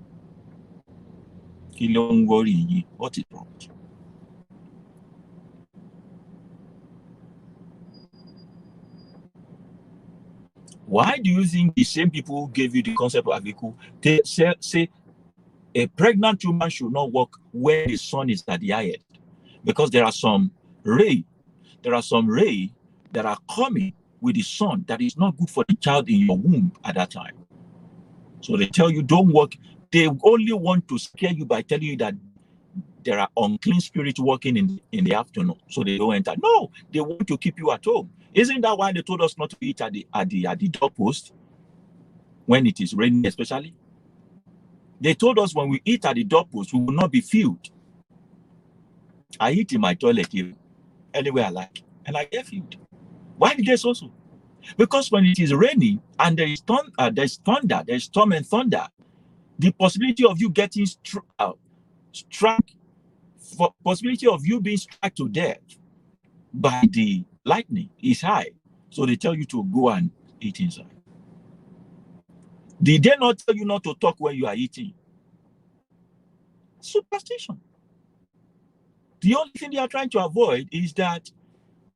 What is wrong? Why do you think the same people who gave you the concept of Abiku say a pregnant woman should not work when the sun is at the highest? Because there are some rays that are coming with the sun that is not good for the child in your womb at that time. So they tell you don't work. They only want to scare you by telling you that there are unclean spirits working in the afternoon, so they don't enter. No, they want to keep you at home. Isn't that why they told us not to eat at the doorpost when it is raining, especially? They told us when we eat at the doorpost, we will not be filled. I eat in my toilet here, anywhere I like, and I get filled. Why did they say so? Because when it is raining and there is thunder, there's storm and thunder, the possibility of you getting struck, possibility of you being struck to death by the lightning is high. So they tell you to go and eat inside. Did they not tell you not to talk when you are eating? Superstition. The only thing they are trying to avoid is that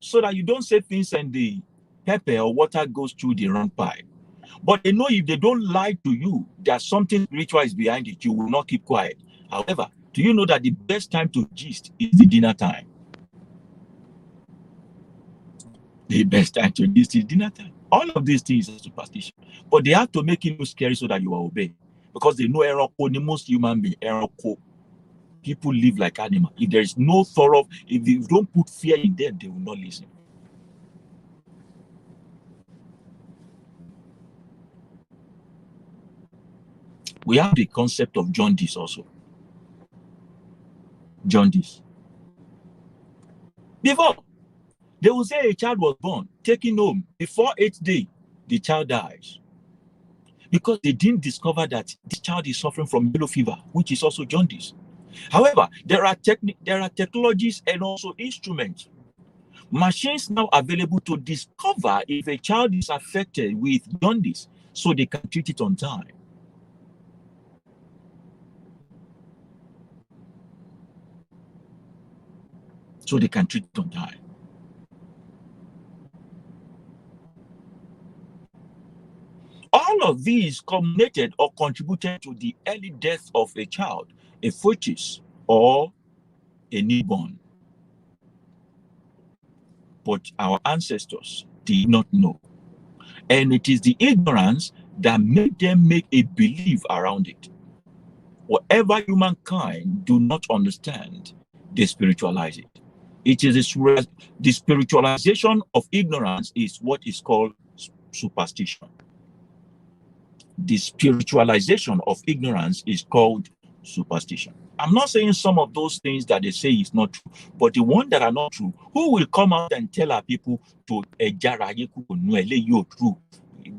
so that you don't say things and the pepper or water goes through the wrong pipe. But they know if they don't lie to you, that something spiritual is behind it, you will not keep quiet. However, do you know that the best time to gist is the dinner time? The best time to gist is dinner time. All of these things are superstition. But they have to make it look scary so that you will obey. Because they know Eroko, the most human being, Eroko. People live like animals. If there is no thorough, if you don't put fear in them, they will not listen. We have the concept of jaundice also. Jaundice. Before, they will say a child was born, taken home. Before 8th day, the child dies. Because they didn't discover that this child is suffering from yellow fever, which is also jaundice. However, there are technologies and also instruments, machines now available to discover if a child is affected with jaundice, so they can treat it on time. So they can treat it on time. All of these culminated or contributed to the early death of a child, a fetus, or a newborn. But our ancestors did not know. And it is the ignorance that made them make a belief around it. Whatever humankind do not understand, they spiritualize it. It is the spiritualization of ignorance is what is called superstition. The spiritualization of ignorance is called superstition. I'm not saying some of those things that they say is not true, but the ones that are not true, who will come out and tell our people to true?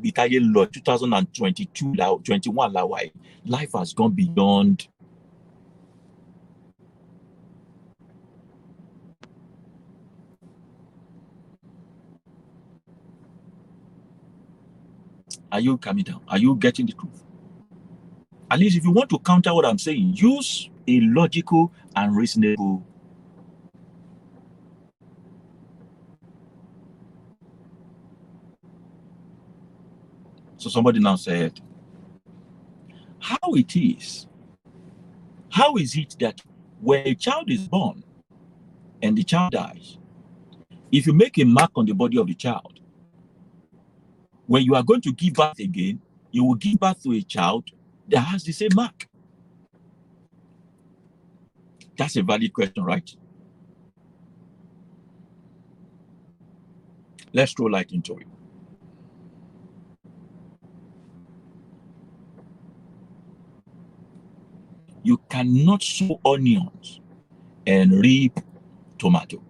2022, 21, life has gone beyond. Are you coming down? Are you getting the truth? At least if you want to counter what I'm saying, use a logical and reasonable. So somebody now said, how is it that when a child is born and the child dies, if you make a mark on the body of the child, when you are going to give birth again, you will give birth to a child that has the same mark? That's a valid question, right? Let's throw light into it. You cannot sow onions and reap tomato.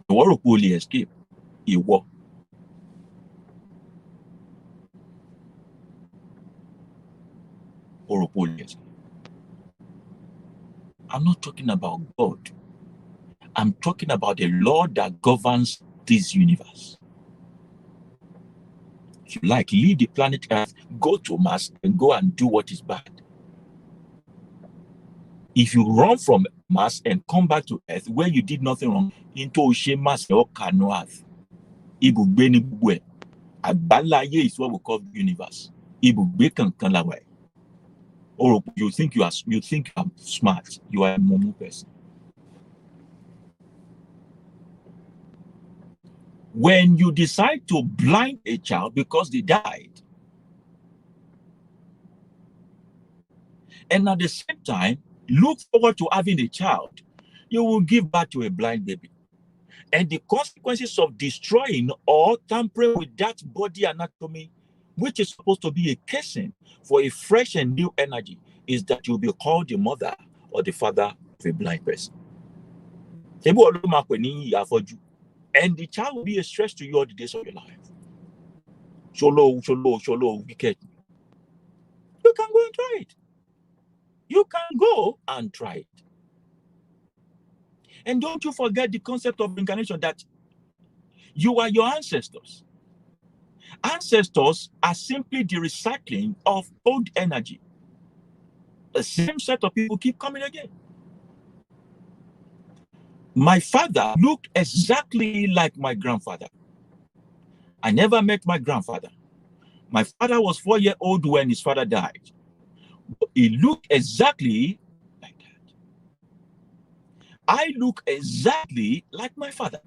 The world will escape. It will. I'm not talking about God. I'm talking about the law that governs this universe. If you like, leave the planet Earth, go to Mars, and go and do what is bad. If you run from Mars and come back to Earth where you did nothing wrong, into Mars or Kano Earth, Abalaye is what we call the universe. Or you think you are smart, you are a mumu person. When you decide to blind a child because they died, and at the same time look forward to having a child, you will give birth to a blind baby. And the consequences of destroying or tampering with that body anatomy, which is supposed to be a casing for a fresh and new energy, is that you'll be called the mother or the father of a blind person. And the child will be a stress to you all the days of your life. Sholo, wicked. You can go and try it. You can go and try it. And don't you forget the concept of incarnation, that you are your ancestors. Ancestors are simply the recycling of old energy. The same set of people keep coming again. My father looked exactly like my grandfather. I never met my grandfather. My father was 4 years old when his father died. He looked exactly like that. I look exactly like my father.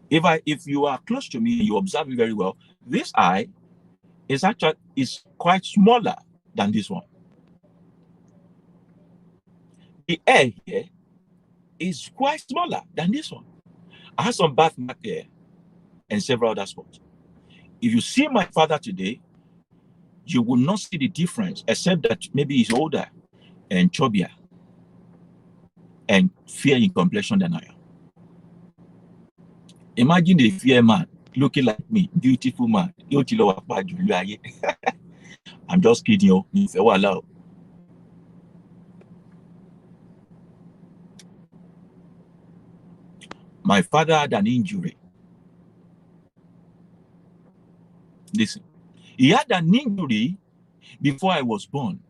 If you are close to me, you observe me very well. This eye is quite smaller than this one. the air here is quite smaller than this one. I have some birthmark here and several other spots. If you see my father today, you will not see the difference, except that maybe he's older and chubbier and fair in complexion than I am. Imagine a fair man looking like me, beautiful man. I'm just kidding you. My father had an injury. Listen, he had an injury before I was born.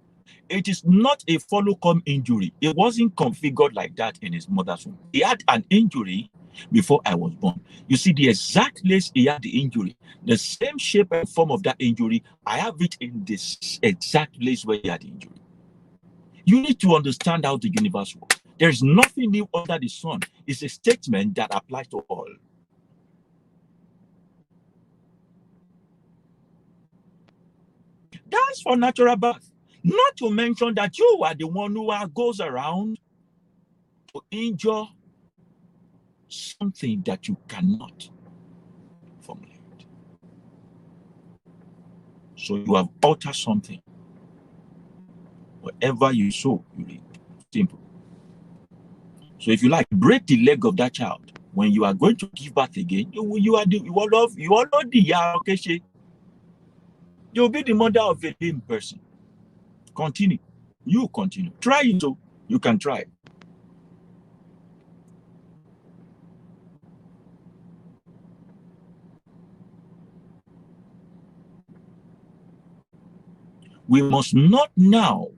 It is not a follow-come injury. It wasn't configured like that in his mother's womb. He had an injury before I was born. You see, the exact place he had the injury, the same shape and form of that injury, I have it in this exact place where he had the injury. You need to understand how the universe works. There is nothing new under the sun. It's a statement that applies to all. That's for natural birth. Not to mention that you are the one who goes around to injure something that you cannot formulate. So you have altered something. Whatever you sow, you reap. Simple. So if you like, break the leg of that child. When you are going to give birth again, you will not the you'll be the mother of a lame person. Continue. You continue. Try it so you can try. We must not now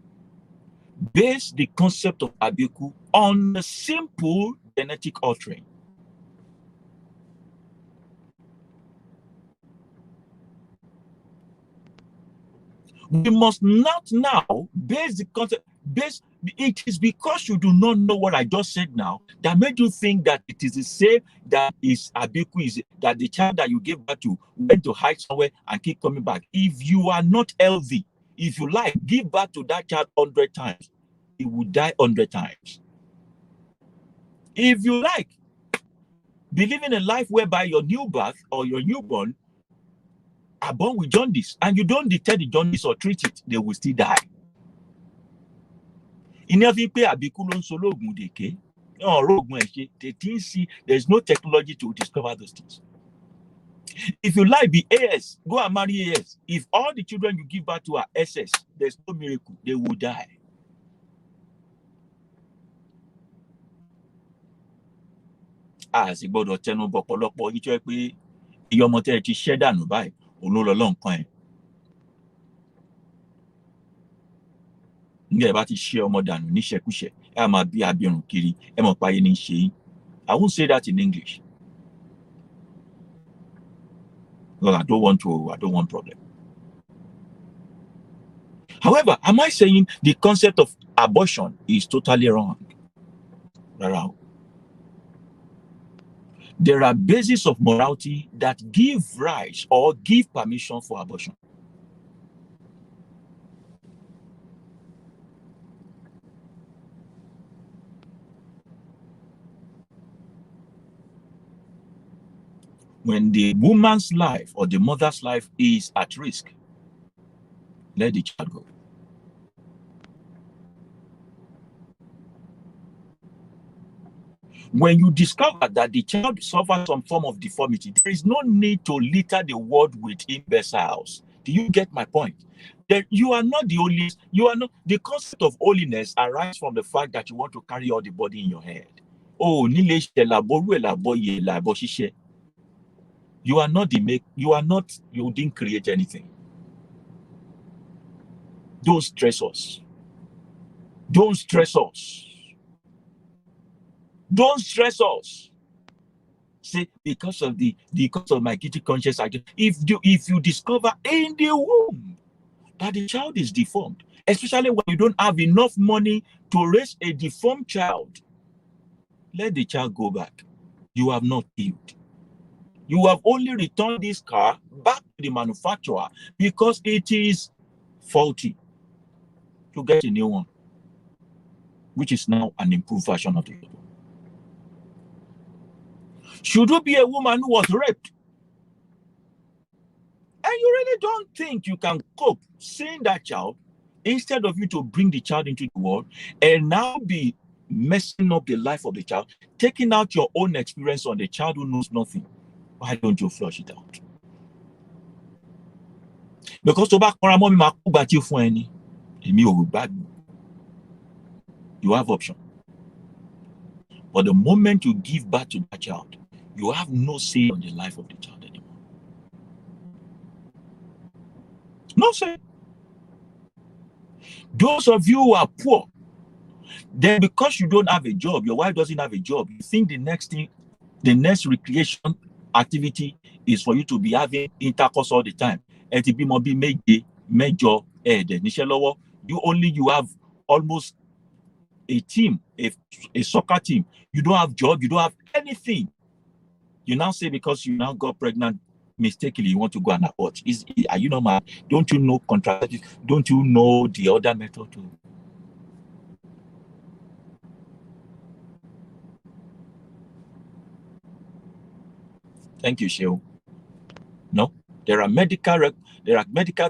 base the concept of Abiku on a simple genetic altering. We must not now base the concept, it is because you do not know what I just said now that made you think that it is the same that is Abiku, is that the child that you gave birth to went to hide somewhere and keep coming back. If you are not healthy, if you like, give birth to that child 100 times, he will die 100 times. If you like, believe in a life whereby your new birth or your newborn are born with jaundice and you don't detect the jaundice or treat it, they will still die. There's no technology to discover those things. If you like, be AS, go and marry AS. If all the children you give birth to are SS, there's no miracle, they will die. As gbọ́dọ̀ tẹnu bọ̀ pọ̀lọpọ̀ yìí tó yẹ pé iye ọmọ tẹ́ ẹ ti ṣẹ́ dànù báyìí òun ló lọ lọ́nkàn ẹ̀. Nígbà ẹ bá ti ṣẹ́ ọmọ dànù níṣẹ́kúṣẹ́ ẹ á máa bí abirùn kiri ẹ mọ̀ páyé ní ṣe yín. I won't say that in English. Well, I don't want problem. However, am I saying the concept of abortion is totally wrong? Rárá. There are bases of morality that give rise or give permission for abortion. When the woman's life or the mother's life is at risk, let the child go. When you discover that the child suffers some form of deformity, there is no need to litter the world with imbeciles. Do you get my point? That you are not the only, the concept of holiness arises from the fact that you want to carry all the body in your head. Oh, you are not you didn't create anything. Don't stress us. Don't stress us. Don't stress us. Say because of my guilty conscience, if you discover in the womb that the child is deformed, especially when you don't have enough money to raise a deformed child, let the child go back. You have not healed. You have only returned this car back to the manufacturer because it is faulty to get a new one. which is now an improved version of the old one. Should you be a woman who was raped, and you really don't think you can cope seeing that child, instead of you to bring the child into the world and now be messing up the life of the child, taking out your own experience on the child who knows nothing, why don't you flush it out? Because you have option. But the moment you give birth to that child, you have no say on the life of the child anymore. No say. Those of you who are poor, then because you don't have a job, your wife doesn't have a job, you think the next recreation activity is for you to be having intercourse all the time. You have almost a team, a soccer team. You don't have job, you don't have anything. You now say because you now got pregnant mistakenly, you want to go and abort. Are you not mad? Don't you know contraceptives? Don't you know the other method too? Thank you, Sheo. No, there are medical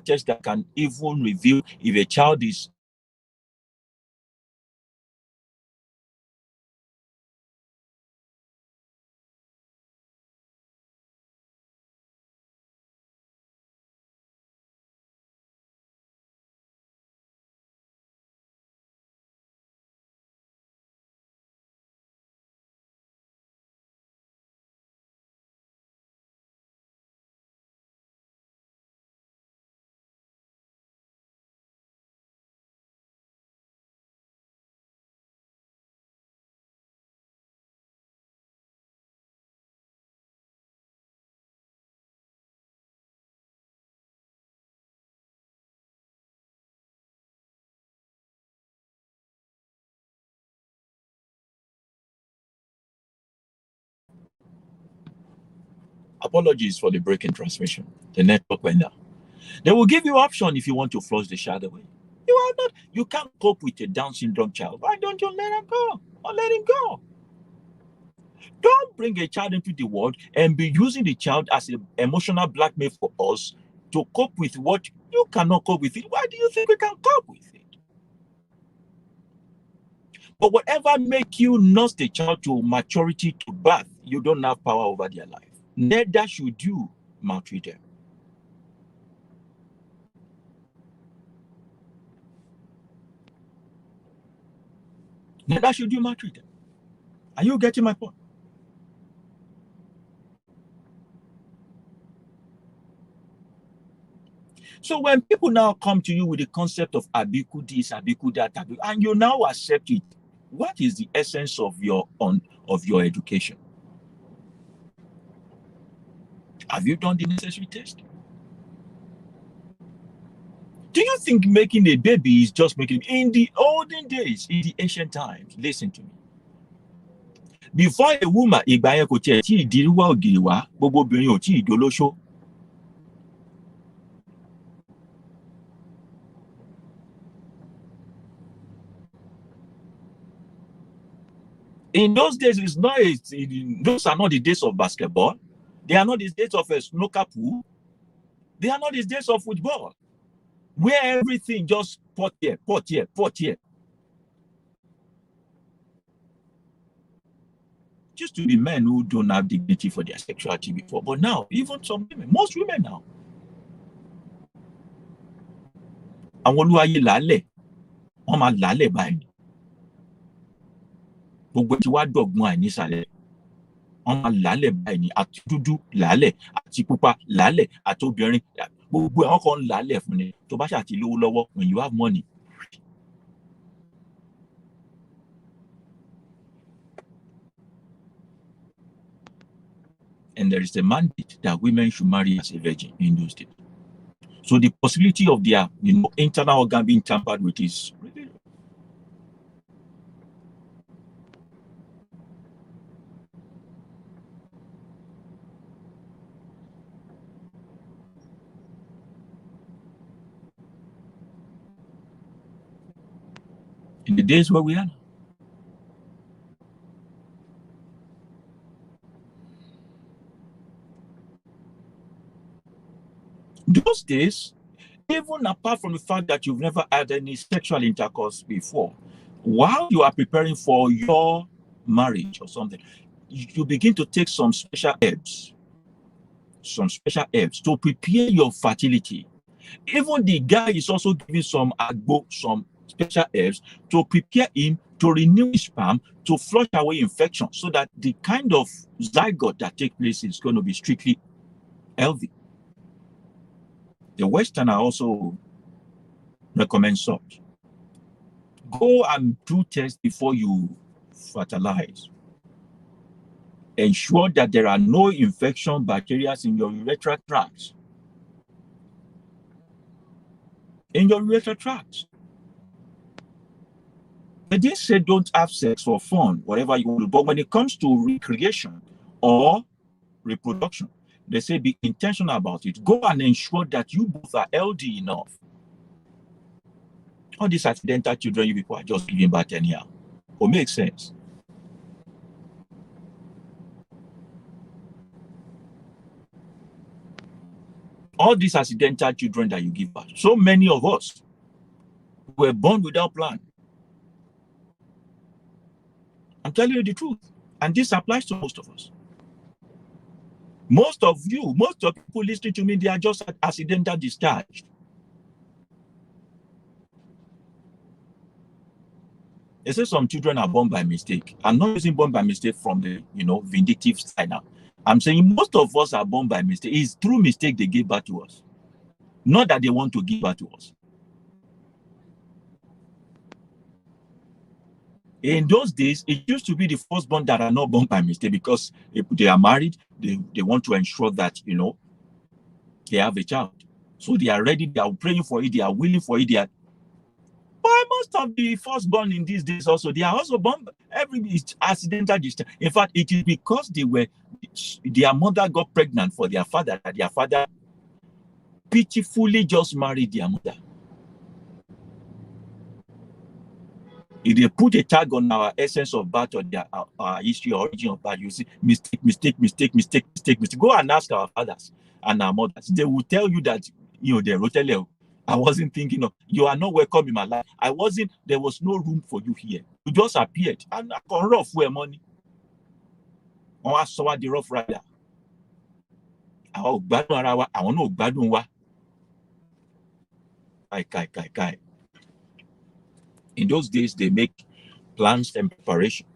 tests that can even reveal if a child is apologies for the break in transmission. The network went down. They will give you option if you want to flush the child away. You can't cope with a Down syndrome child. Why don't you let him go? Or let him go? Don't bring a child into the world and be using the child as an emotional blackmail for us to cope with what you cannot cope with it. Why do you think we can cope with it? But whatever make you nurse the child to maturity, to birth, you don't have power over their life. Neither should you maltreat them. Neither should you maltreat them. Are you getting my point? So when people now come to you with the concept of Abiku this, Abiku that, Abiku, and you now accept it, what is the essence of your education? Have you done the necessary test? Do you think making a baby is just making? In the olden days, in the ancient times, listen to me. Before a woman, ìgbà yẹn kò tiẹ̀ tí ìdíríwá ògiri wá, gbogbo obìnrin ò tí ìdólóṣó. In those days, those are not the days of basketball. They are not the days of a snooker pool. They are not the days of football, where everything just pot here, pot here, pot here. Used to be men who don't have dignity for their sexuality before, but now, even some women, most women now, àwọn olúwayé làálẹ̀, wọ́n máa làálẹ̀ báyìí. Gbogbo tí wàá dọ̀gbọ́n àìnísàlẹ̀, wọ́n máa làálẹ̀ báyìí ni, àti dúdú làálẹ̀, àti pupa làálẹ̀, àti obìnrin, gbogbo àwọn kan làálẹ̀ fún ni. Tó bá ṣàti lówó lọ́wọ́, when you have money. And there is a mandate that women should marry as a virgin in those days. So the possibility of their internal organ being tampered with is really. In the days where we are now. days, even apart from the fact that you've never had any sexual intercourse before, while you are preparing for your marriage or something, you begin to take some special herbs to prepare your fertility. Even the guy is also giving some agbo, some special herbs to prepare him to renew his sperm, to flush away infection, so that the kind of zygote that takes place is going to be strictly healthy. The Westerner also recommend such. Go and do tests before you fertilize. Ensure that there are no infection bacteria in your urethral tract. In your urethral tract. They didn't say don't have sex for fun, whatever you want, but when it comes to recreation or reproduction, they say be intentional about it. Go and ensure that you both are healthy enough. All these accidental children you people are just giving birth anyhow. It makes sense. All these accidental children that you give birth, so many of us were born without plan. I'm telling you the truth. And this applies to most of us. Most of people listening to me, they are just accidental discharged. They say some children are born by mistake. I'm not using born by mistake from the vindictive side now. I'm saying most of us are born by mistake. It's through mistake they give birth to us. Not that they want to give birth to us. In those days, it used to be the firstborn that are not born by mistake, because if they are married, they want to ensure that, they have a child. So they are ready, they are praying for it, they are willing for it. But most of the firstborn in these days also, they are also born every accidental discharge. In fact, it is because their mother got pregnant for their father, that their father pitifully just married their mother. If they put a tag on our essence of birth or our history or origin of birth, you see mistake. Go and ask our fathers and our mothers. They will tell you that, they wrote, I wasn't thinking of, you are not welcome in my life. There was no room for you here. You just appeared. And I can rough where money. I saw the rough rider. I want no gbadun wa. Kai. In those days, they make plans and preparation.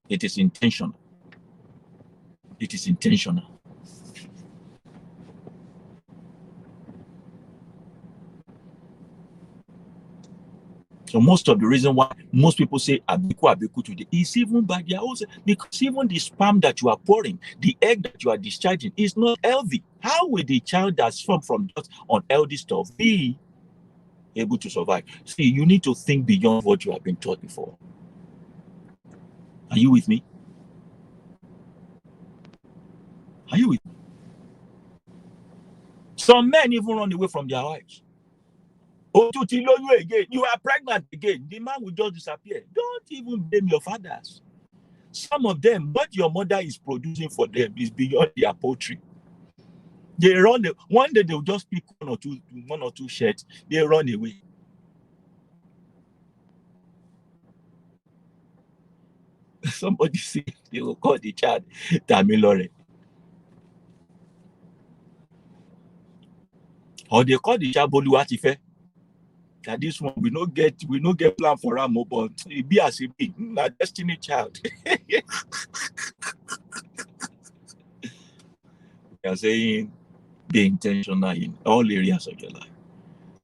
It is intentional. So most of the reason why most people say Abiku today is even by their own, because even the sperm that you are pouring, the egg that you are discharging is not healthy. How will the child that's from just unhealthy stuff be able to survive? See, you need to think beyond what you have been taught before. Are you with me? Some men even run away from their wives. Oh, again. You are pregnant again. The man will just disappear. Don't even blame your fathers. Some of them, what your mother is producing for them is beyond their poultry. They run. One day they'll just pick one or two shirts. They run away. Somebody say they will call the child Tamilore. Or they call the child Boluwatife. That this one we no get plan for am, but it be as it be, a destiny child. They are saying be intentional in all areas of your life.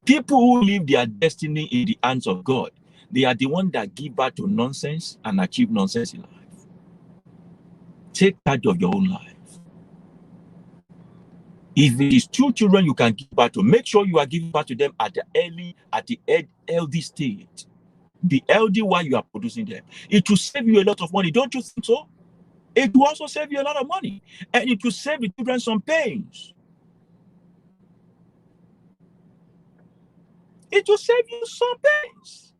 People who live their destiny in the hands of God, they are the ones that give birth to nonsense and achieve nonsense in life. Take charge of your own life. If it is 2 children you can give birth to, make sure you are giving birth to them at the healthy state. Be healthy while you are producing them. It will save you a lot of money. Don't you think so? It will also save you a lot of money. And it will save the children some pains. It will save you some pains.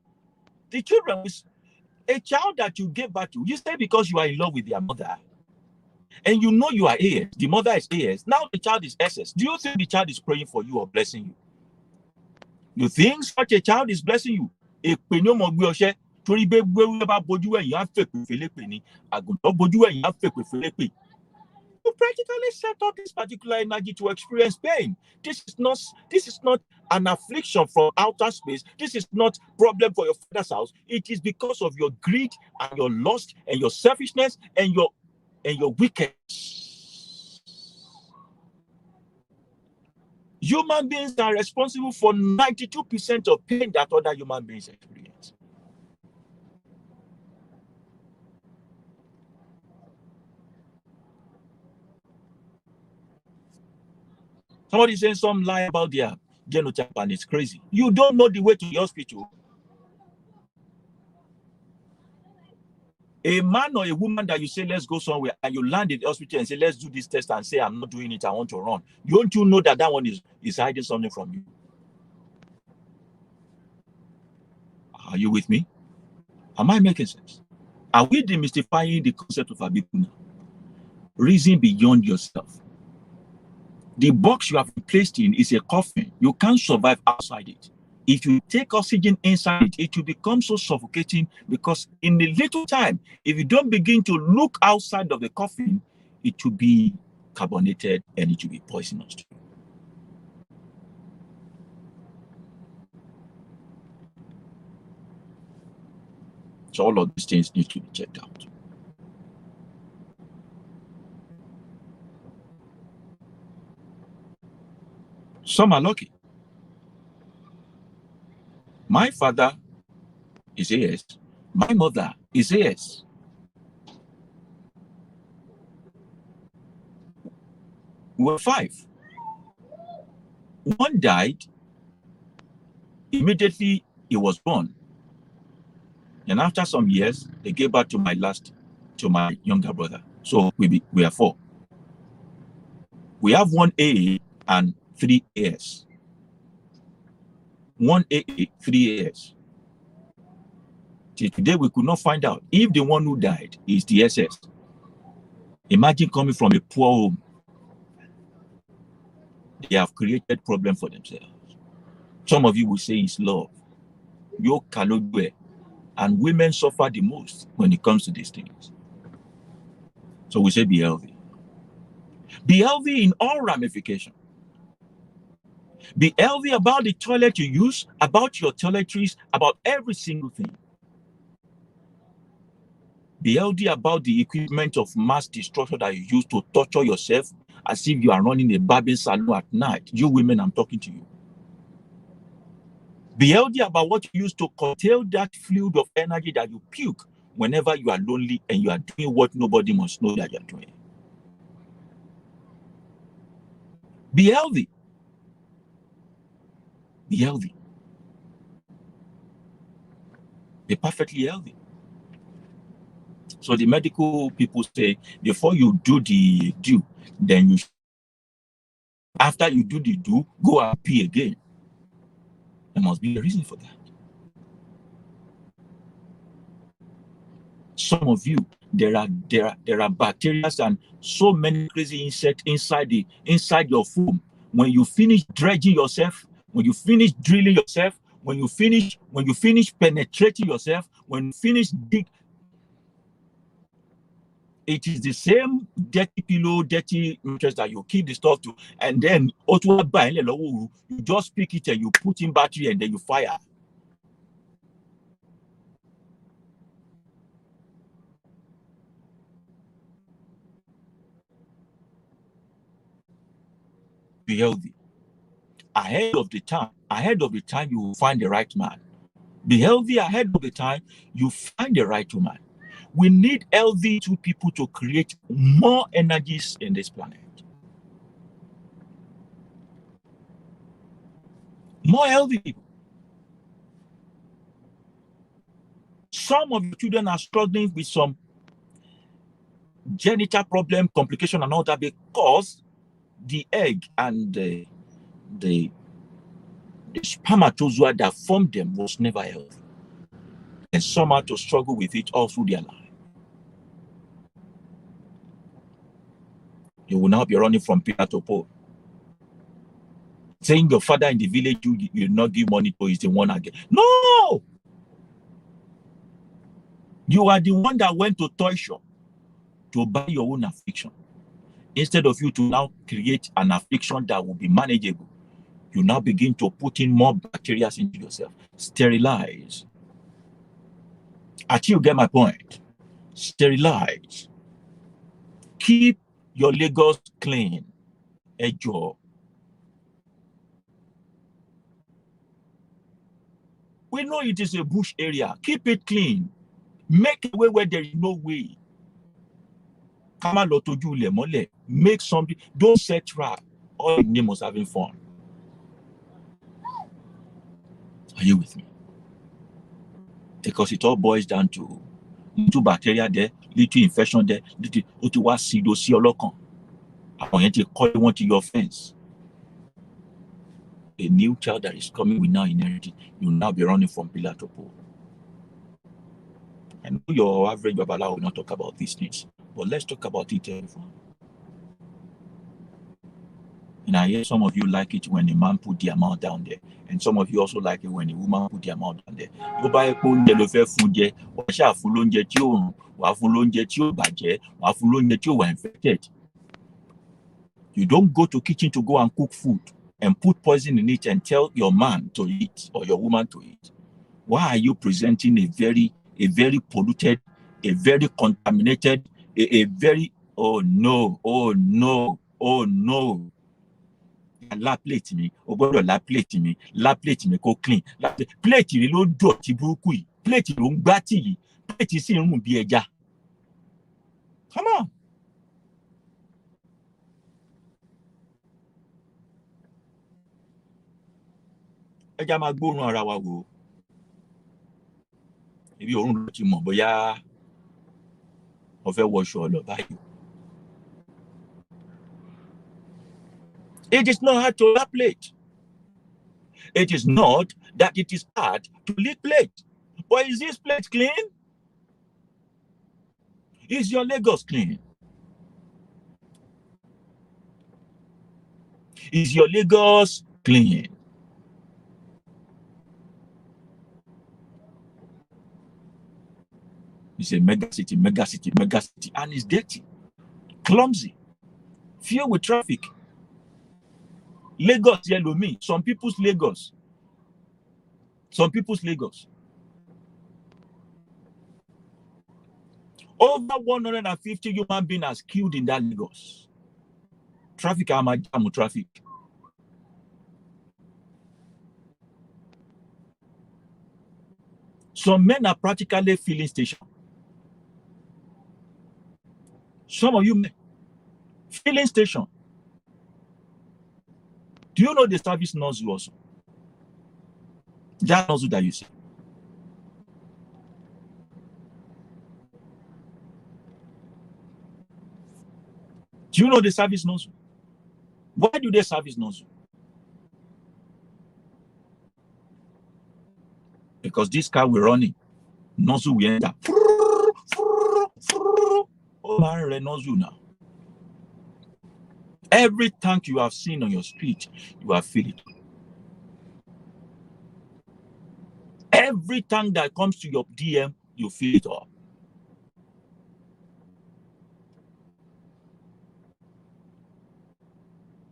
The children, a child that you gave birth to, you say because you are in love with their mother, and you know you are AS, the mother is AS, now the child is SS. Do you think the child is praying for you or blessing you? You think such a child is blessing you? You practically set up this particular energy to experience pain. This is not an affliction from outer space. This is not problem for your father's house. It is because of your greed and your lust and your selfishness and your wickedness. Human beings are responsible for 92% of pain that other human beings experience. Somebody saying some lie about their genotype and it's crazy. You don't know the way to the hospital. A man or a woman that you say, let's go somewhere, and you land in the hospital and say, let's do this test, and say, I'm not doing it, I want to run. Don't you know that one is hiding something from you? Are you with me? Am I making sense? Are we demystifying the concept of Abiku now? Reason beyond yourself. The box you have been placed in is a coffin. You can't survive outside it. If you take oxygen inside it, it will become so suffocating, because in a little time, if you don't begin to look outside of the coffin, it will be carbonated and it will be poisonous. So all of these things need to be checked out. Some are lucky. My father is AS. My mother is AS. We were 5. One died. Immediately he was born. And after some years, they gave birth to my younger brother. So we are 4. We have 1 AA and 3 AS. 1 AA, 3 AS. Till today, we could not find out if the one who died is the SS. Imagine coming from a poor home. They have created problem for themselves. Some of you will say it's love. You cannot do it. And women suffer the most when it comes to these things. So we say be healthy. Be healthy in all ramifications. Be healthy about the toilet you use, about your toiletries, about every single thing. Be healthy about the equipment of mass destruction that you use to torture yourself as if you are running a barbing salon at night. You women, I'm talking to you. Be healthy about what you use to curtail that fluid of energy that you puke whenever you are lonely and you are doing what nobody must know that you are doing. Be healthy. Be healthy. Be perfectly healthy. So the medical people say, before you do the do, then you, after you do the do, go and pee again. There must be a reason for that. Some of you, there are bacteria and so many crazy insects inside your food. When you finish dredging yourself, when you finish drilling yourself, when you finish penetrating yourself, when you finish dig, it is the same dirty pillow, dirty mattress that you keep the stuff to, and then you just pick it and you put in battery and then you fire. Be healthy. Ahead of the time you will find the right man. Be healthy ahead of the time you find the right woman. We need healthy 2 people to create more energies in this planet. More healthy people. Some of the children are struggling with some genital problem, complication, and all that because the egg and the spermatozoa that formed them was never healthy. And some had to struggle with it all through their life. You will now be running from pillar to pole. Saying your father in the village you will not give money to is the one again. No! You are the one that went to toy shop to buy your own affliction. Instead of you to now create an affliction that will be manageable, you now begin to put in more bacteria into yourself. Sterilize. Until you get my point. Sterilize. Keep your Lagos clean. Ejo. We know it is a bush area. Keep it clean. Make a way where there is no way. Make something. Don't set trap. All in name was having fun. Are you with me? Because it all boils down to little bacteria there, little infection there, little want your fence. A new child that is coming will now inherit it. You will now be running from pillar to pole. I know your average Babala will not talk about these things, but let's talk about it. And I hear some of you like it when a man put the amount down there, and some of you also like it when a woman put the amount down there. You buy a phone, infected. You don't go to kitchen to go and cook food and put poison in it and tell your man to eat or your woman to eat. Why are you presenting a very polluted, a very contaminated, a very, oh no. La plate mi, o gbọ́dọ̀ la plate mi kó clean. Plate rí ló dọ̀tí burúkú yìí, plate ló ń gbá tì yìí, plate sì ń rùn bí ẹja. Come on. Ẹja máa gbóòórùn ara wa wò. Ibi òórùn ló ti mọ̀ bóyá o fẹ́ wọṣọ lọ báyìí. It is not hard to lap plate. It is not that it is hard to lick plate. But is this plate clean? Is your Lagos clean? Is your Lagos clean? It's a mega city, and it's dirty, clumsy, filled with traffic. Lagos, yellow me. Some people's Lagos. Over 150 human beings are killed in that Lagos. Traffic, traffic. Some men are practically filling station. Some of you men, filling station. Do you know the service nozzle also? That nozzle that you see. Do you know the service nozzle? Why do they service nozzle? Because this car we're running, nozzle will enter. Oh man, nozzle now. Every tank you have seen on your street, you have filled it. Every tank that comes to your DM, you fill it up.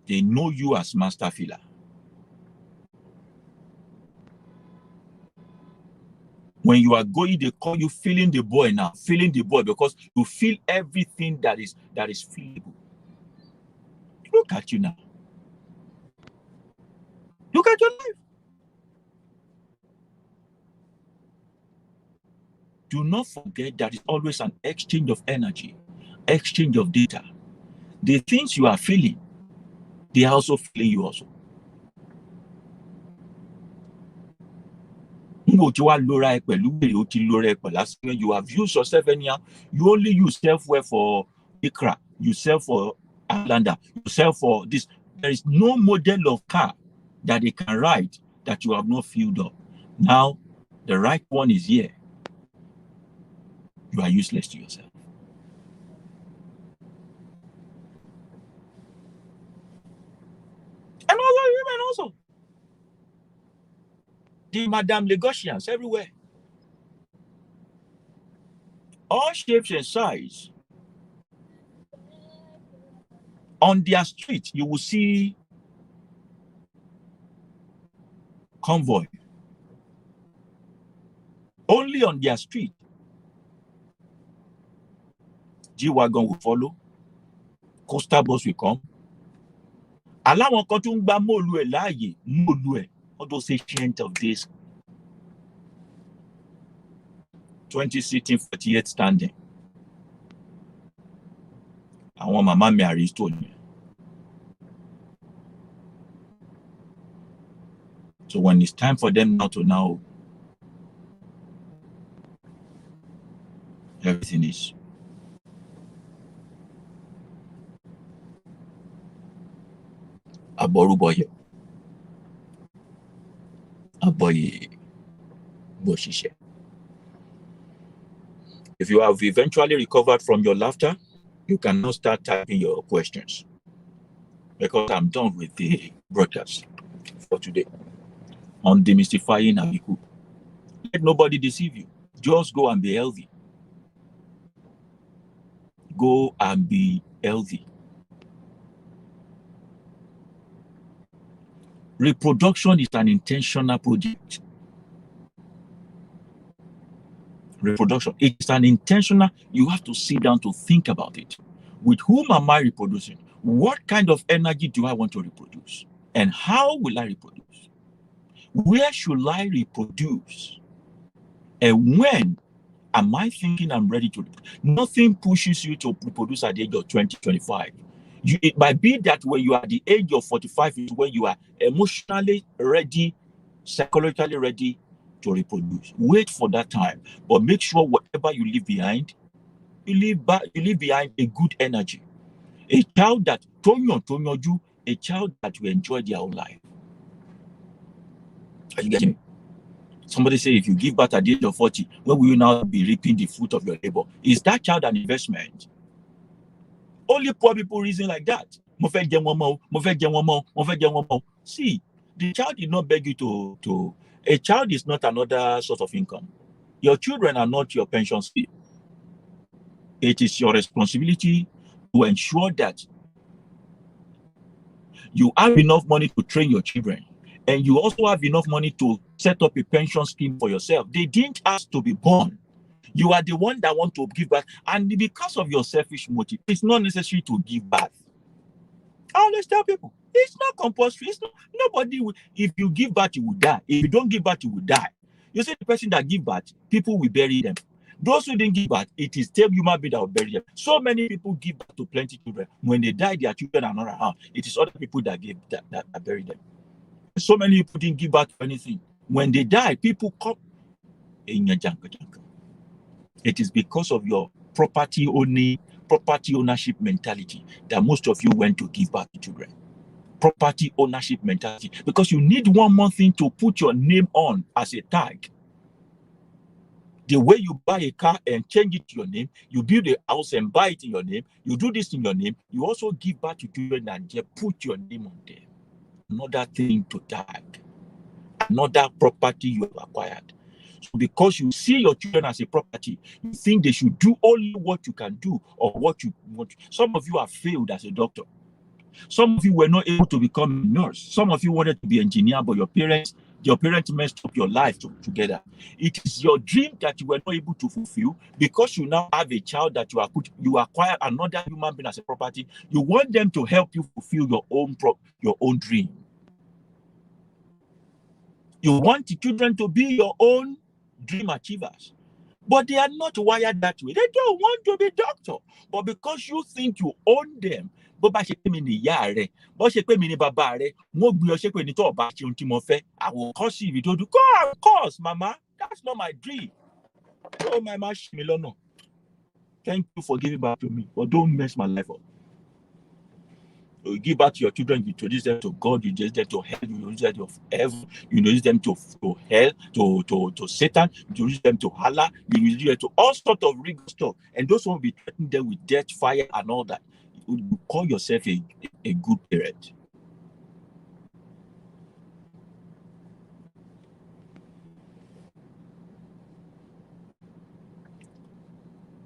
They know you as master filler. When you are going, they call you filling the boy now, filling the boy, because you feel everything that is fillable. Look at you now. Look at your life. Do not forget that it's always an exchange of energy, exchange of data. The things you are feeling, they are also feeling you also. You have used yourself anyhow. You only use self-wear for Ikra, you sell for Islander, you sell for this. There is no model of car that they can ride that you have not filled up. Now, the right one is here. You are useless to yourself. The Madame Lagosians everywhere. All shapes and sizes. On their street, you will see convoy. Only on their street. G-Wagon will follow. Coastal bus will come. Aláwọn kan tún gba mọ́ọ̀lù ẹ̀ láàyè, mọ́ọ̀lù ẹ̀, all those ancient of days. 20 sitting, 48 standing. Àwọn màmá mi àrísítò ni. So when it's time for them now to know, everything is aboruboye. Aboye boshishe. If you have eventually recovered from your laughter, you can now start typing your questions. Because I'm done with the broadcast for today on demystifying Abiku. Let nobody deceive you. Just go and be healthy. Go and be healthy. Reproduction is an intentional project. Reproduction, it's an intentional, you have to sit down to think about it. With whom am I reproducing? What kind of energy do I want to reproduce? And how will I reproduce? Where should I reproduce? And when am I thinking I'm ready to reproduce? Nothing pushes you to reproduce at the age of 20, 25. It might be that when you are at the age of 45 is when you are emotionally ready, psychologically ready to reproduce. Wait for that time, but make sure whatever you leave behind, you leave behind a good energy. A child that a child that will enjoy their own life. Are you getting me? Somebody say if you give birth at the age of 40, when will you now be reaping the fruit of your labor? Is that child an investment? Only poor people reason like that. See, the child did not beg you to. A child is not another source of income. Your children are not your pension scheme. It is your responsibility to ensure that you have enough money to train your children, and you also have enough money to set up a pension scheme for yourself. They didn't ask to be born. You are the one that want to give birth, and because of your selfish motive, it's not necessary to give birth. I always tell people, it's not compulsory. It's not, nobody will, if you give birth, you will die. If you don't give birth, you will die. You see, the person that give birth, people will bury them. Those who didn't give birth, it is still human being that will bury them. So many people give birth to plenty children. When they die, their children are not around. It is other people that bury them. So many people didn't give birth to anything. When they die, people come in your jungle. It is because of your property ownership mentality that most of you went to give birth to children. Property ownership mentality, because you need one more thing to put your name on as a tag. The way you buy a car and change it to your name, you build a house and buy it in your name, you do this in your name, you also give birth to children and just put your name on them. Another thing to tag, another property you have acquired. So because you see your children as a property, you think they should do only what you can do or what you want. Some of you have failed as a doctor. Some of you were not able to become a nurse. Some of you wanted to be an engineer, but your parents messed up your life together. It is your dream that you were not able to fulfill because you now have a child that you acquire another human being as a property. You want them to help you fulfill your own dream. You want the children to be your own dream achievers. But they are not wired that way. They don't want to be doctor. But because you think you own them, I will curse you if you don't do. Go, of course, Mama. That's not my dream. Oh, Mama, thank you for giving back to me, but don't mess my life up. You give back to your children, you introduce them to God, you introduce them to hell, you introduce them to heaven, you introduce them to hell, to Satan, you introduce them to Allah, you introduce them to all sorts of rigorous stuff. And those who will be threatening them with death, fire, and all that. You call yourself a good parent.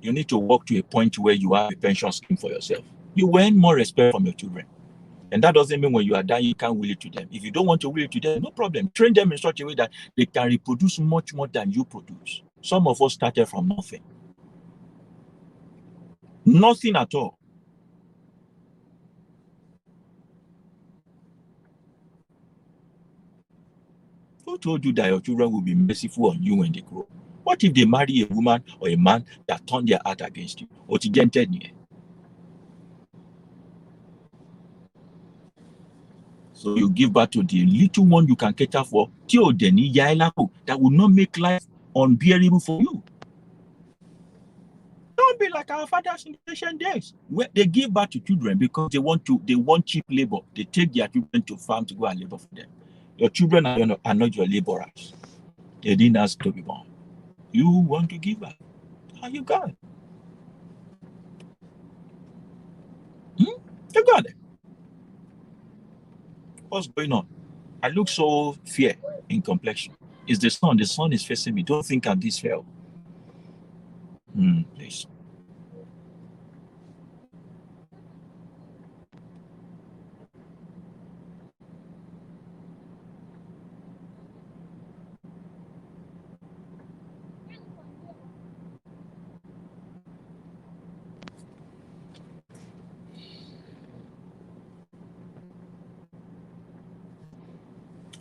You need to work to a point where you have a pension scheme for yourself. You will earn more respect from your children. And that doesn't mean when you are dying, you can't will it to them. If you don't want to will it to them, no problem. Train them in such a way that they can reproduce much more than you produce. Some of us started from nothing. Nothing at all. Who told you that your children will be merciful on you when they grow? What if they marry a woman or a man that turn their heart against you? So you give birth to the little one you can cater for, that will not make life unbearable for you. Don't be like our fathers in the ancient days, where they give birth to children because they want cheap labor. They take their children to farm to go and labor for them. Your children are not your laborers. They didn't ask to be born. You want to give birth. How you got it? You got it. What's going on? I look so fair in complexion. It's the sun. The sun is facing me. Don't think I'm this fair. Please.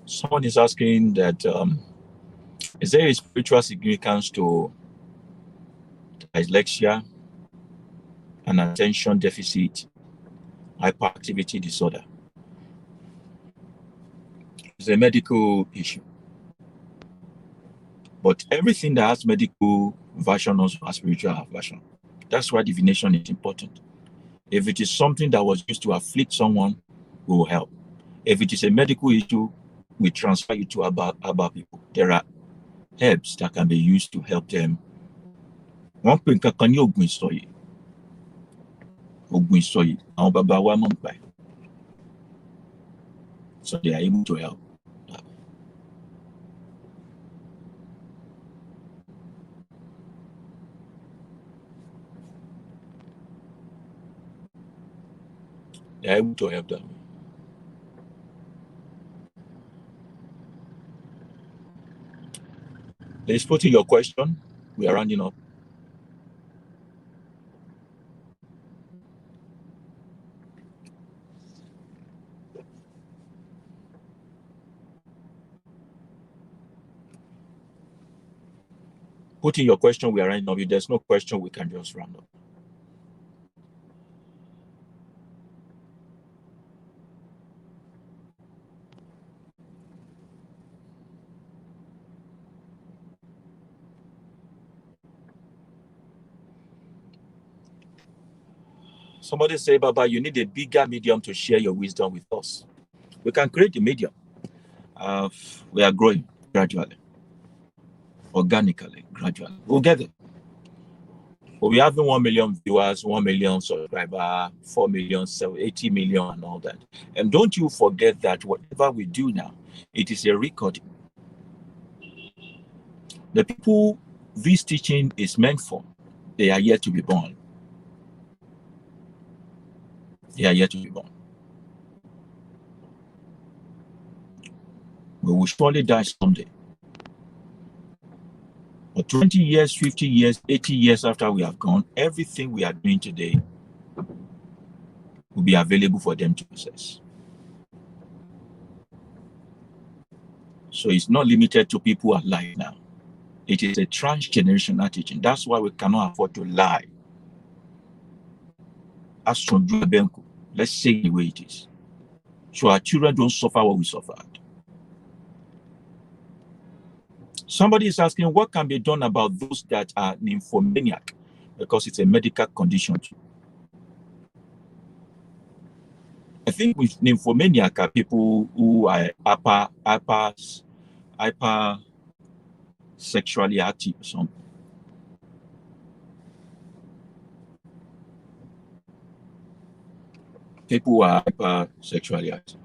Someone is asking that is there a spiritual significance to dyslexia and attention deficit hyperactivity disorder? It's a medical issue. But everything that has medical version also has spiritual version. That's why divination is important. If it is something that was used to afflict someone, we will help. If it is a medical issue, we transfer you to about people. There are herbs that can be used to help them. Wọ́n pè nǹkan kan ní ògùn ìsọ̀yè. Ògùn ìsọ̀yè, àwọn bàbá wa mọ̀ nípa ẹ̀. So they are able to help. They are able to help them. Please put in your question. We are rounding up. Put in your question. We are rounding up. If there's no question, we can just round up. Somebody say, Baba, you need a bigger medium to share your wisdom with us. We can create a medium. We are growing gradually, organically, gradually. We'll get it. But we have 1 million viewers, 1 million subscribers, 4 million, 80 million, and all that. And don't you forget that whatever we do now, it is a recording. The people this teaching is meant for, they are yet to be born. They are yet to be born. We will surely die someday. But 20 years, 50 years, 80 years after we have gone, everything we are doing today will be available for them to access. So it's not limited to people alive now. It is a transgenerational teaching. That's why we cannot afford to lie. Let's say it the way it is. So our children don't suffer what we suffered. Somebody is asking what can be done about those that are nymphomaniac, because it's a medical condition too. I think with nymphomaniac are people who are hyper sexually active or something. People who are hyper sexually active.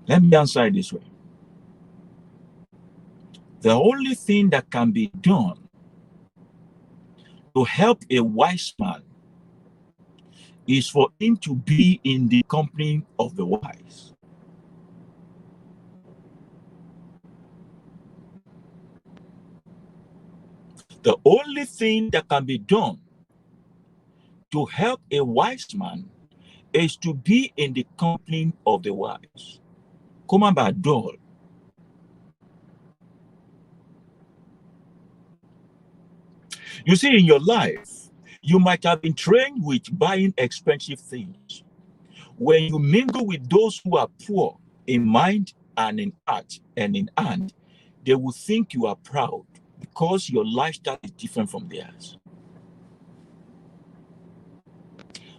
Let me answer it this way. The only thing that can be done to help a wise man is for him to be in the company of the wise. The only thing that can be done to help a wise man is to be in the company of the wise. Come on, bad doll. You see, in your life, you might have been trained with buying expensive things. When you mingle with those who are poor in mind and in heart and in hand, they will think you are proud because your lifestyle is different from theirs.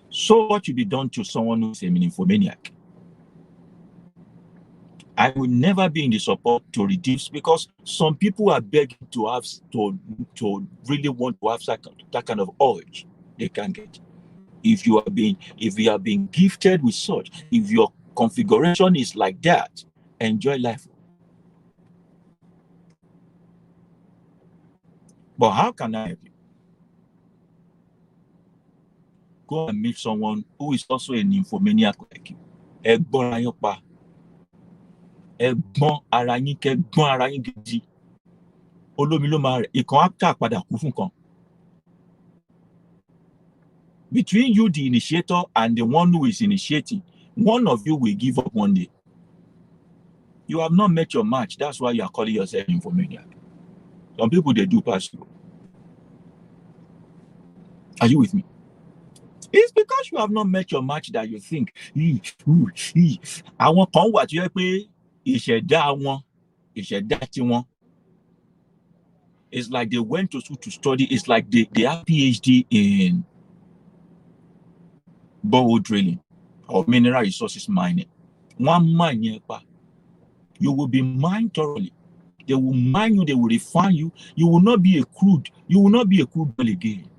So what will be done to someone who is a nymphomaniac? I will never be in the support to reduce, because some people are begging to have to really want to have that kind of urge they can't get. If you are being gifted with such, if your configuration is like that, enjoy life. But how can I help you? Go and meet someone who is also a nymphomaniac like you. Ẹ̀gbọ́n ara yín pa. Ẹ̀gbọ́n ara yín kẹ́gbọ́n ara yín gidi. Olómi ló máa rẹ̀. Ìkan á tà padà kú fún kan. Between you, the initiator, and the one who is initiating, one of you will give up one day. You have not met your match. That's why you are calling yourself nymphomaniac. Some people, they do pass through. Are you with me? It's because you have not met your match that you think, àwọn kan wà tí ó yẹ pé ìṣẹ̀dá wọn, ìṣẹ̀dá tiwọn. It's like they went to school to study. It's like they have PhD in borehole drilling or mineral resources mining. One mine yẹn pa. You will be mined thoroughly. They will mine you, they will refine you. You will not be a crude. You will not be a crude oil again.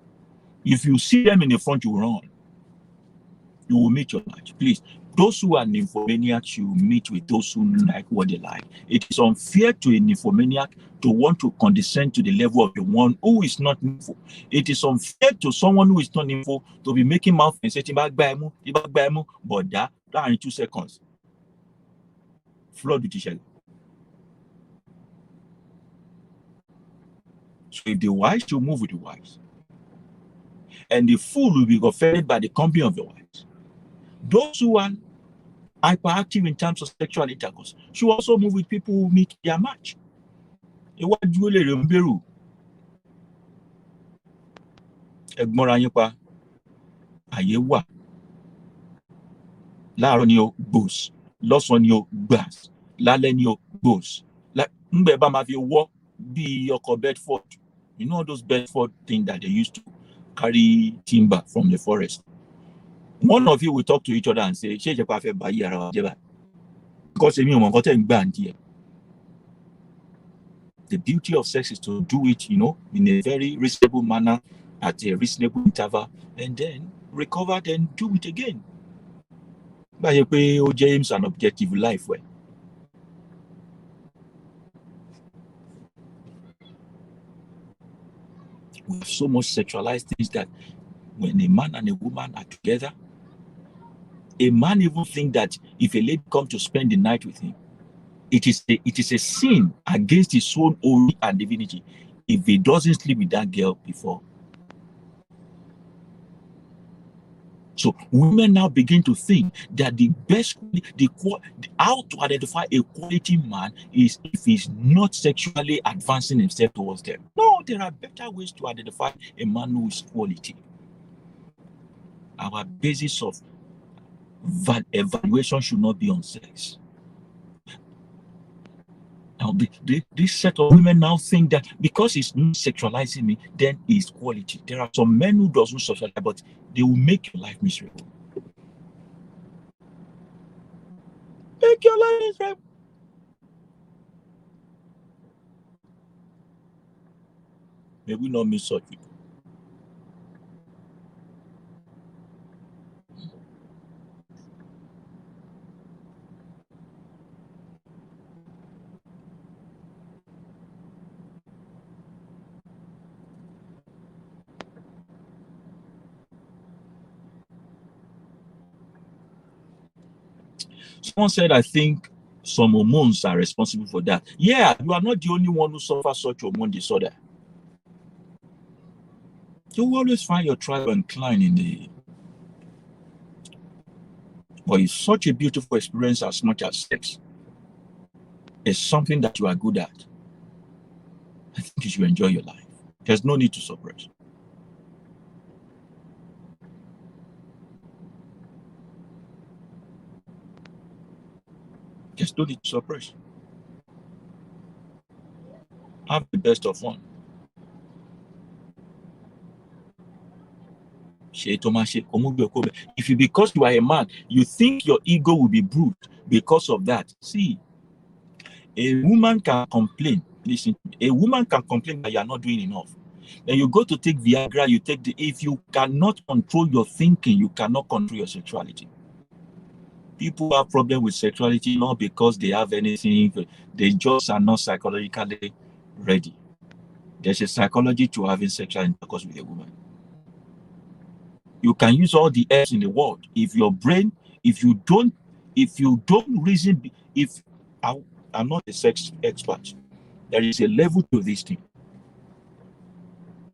If you see them in the front, you will run. You will meet your match. Please, those who are nymphomaniacs, you meet with those who like what they like. It is unfair to a nymphomaniac to want to condescend to the level of the one who is not nympho. It is unfair to someone who is not nympho to be making mouth and saying, but that in 2 seconds. Flood with each other. So if the wise should move with the wise, and the fool will be offended by the company of the wise. Those who are hyperactive in terms of sexual intercourse should also move with people who meet their match. Ẹ̀gbọ́nra yín pa, àyè wà. Láàárọ̀ ni o gbòs, lọ́sàn-án ni o gbàs, lálẹ́ ni o gbòs. Ńgbẹ́ bá máa fi wọ́ bí ọkọ̀ Bedford. You know those Bedford things that they used to carry timber from the forest. One of you will talk to each other and say, ṣé ìjẹ́pá fẹ́ bá yí ara wa jẹ́ báyìí? Because èmi ò mọ̀ nǹkan tẹ́ ń gbà ń díẹ̀. The beauty of sex is to do it, in a very reasonable manner, at a reasonable interval, and then recover, then do it again. Báyìí pé ó jẹ́ aims and objective life well. We have so much sexualized things that when a man and a woman are together, a man even think that if a lady comes to spend the night with him, it is a sin against his own holy and divinity if he doesn't sleep with that girl before. So women now begin to think that the best, how to identify a quality man is if he's not sexually advancing himself towards them. No, there are better ways to identify a man who is quality. Our basis of evaluation should not be on sex. Now, this set of women now think that because he's not sexualizing me, then he's quality. There are some men who doesn't socialize, but they will make your life miserable. Make your life miserable. May we not miss such people. Someone said, I think some hormones are responsible for that. Yeah, you are not the only one who suffers such hormone disorder. You will always find your tribe incline in the. But it's such a beautiful experience as much as sex. It's something that you are good at. I think you should enjoy your life. There's no need to suppress. There's no need to suppress. Have the best of fun. If you, because you are a man, you think your ego will be bruised because of that. See, a woman can complain. Listen, a woman can complain that you are not doing enough. Then you go to take Viagra, you take if you cannot control your thinking, you cannot control your sexuality. People have problems with sexuality not because they have anything, they just are not psychologically ready. There's a psychology to having sexual intercourse with a woman. You can use all the F's in the world. If your brain, if you don't reason, I'm not a sex expert, there is a level to this thing.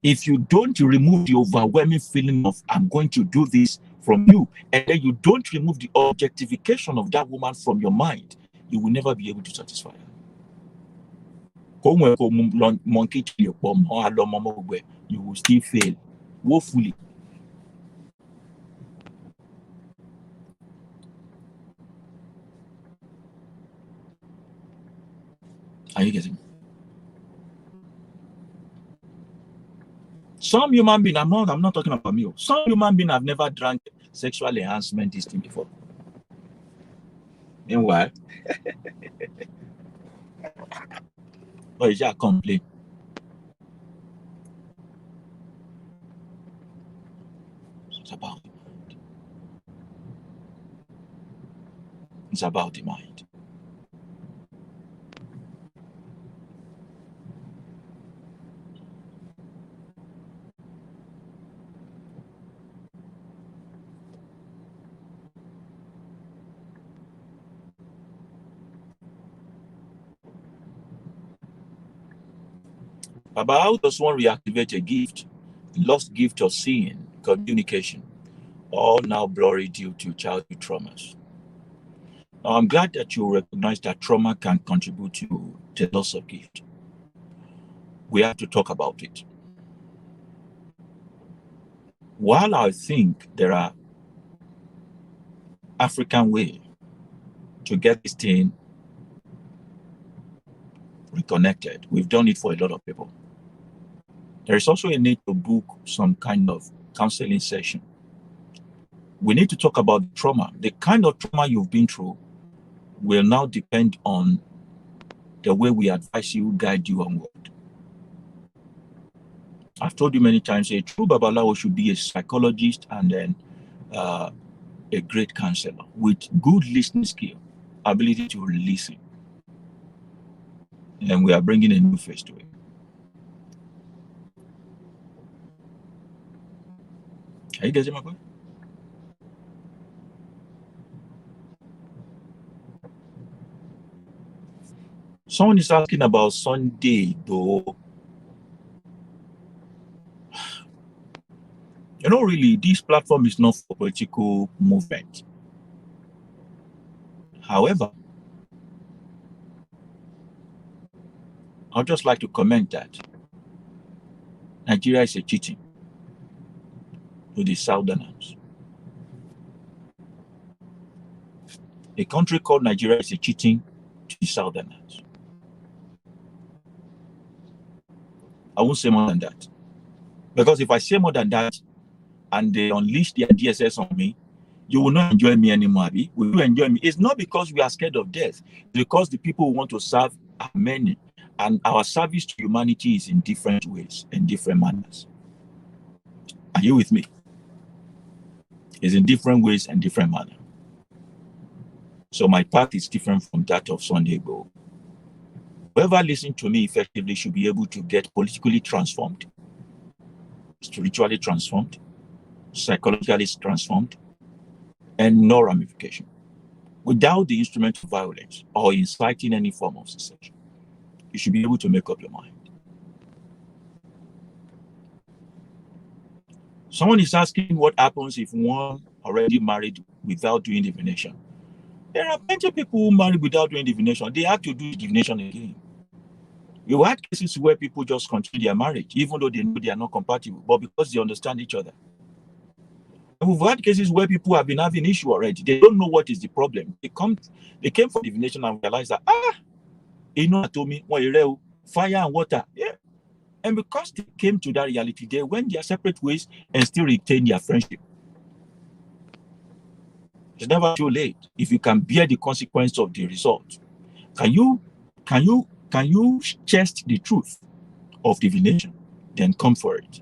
If you don't remove the overwhelming feeling of I'm going to do this from you, and then you don't remove the objectification of that woman from your mind, you will never be able to satisfy her. You will still fail woefully. Are you getting me? Some human being, I'm not talking about me. Some human being have never drank sexual enhancement this thing before. Meanwhile, or is that a complaint? It's about the mind. It's about the mind. But how does one reactivate a gift? Lost gift of seeing, communication, all now blurry due to childhood traumas. Now, I'm glad that you recognize that trauma can contribute to the loss of gift. We have to talk about it. While I think there are African ways to get this thing reconnected, we've done it for a lot of people. There is also a need to book some kind of counseling session. We need to talk about trauma. The kind of trauma you've been through will now depend on the way we advise you, guide you onward. I've told you many times, a true Babalawo should be a psychologist and then a great counselor with good listening skill, ability to listen. And we are bringing a new face to it. Are you getting my point? Someone is asking about Sunday, though. You know, really, this platform is not for political movement. However, I'd just like to comment that Nigeria is a cheating to the Southerners. A country called Nigeria is a cheating to the Southerners. I won't say more than that. Because if I say more than that and they unleash their DSS on me, you will not enjoy me anymore, Abi. Will you enjoy me? It's not because we are scared of death. It's because the people who want to serve are many. And our service to humanity is in different ways, in different manners. Are you with me? It's in different ways and different manner. So my path is different from that of Sunday Igboho. Whoever listens to me effectively should be able to get politically transformed, spiritually transformed, psychologically transformed, and no ramification. without the instrument of violence or inciting any form of secession. You should be able to make up your mind. Someone is asking what happens if one already married without doing divination. There are plenty of people who marry without doing divination. They have to do divination again. You had cases where people just continue their marriage, even though they know they are not compatible, but because they understand each other. And we've had cases where people have been having issue already. They don't know what is the problem. They came for divination and realized that, told me, fire and water. Yeah. And because they came to that reality, they went their separate ways and still retain their friendship. It's never too late if you can bear the consequence of the result. Can you chest the truth of divination? Then come for it.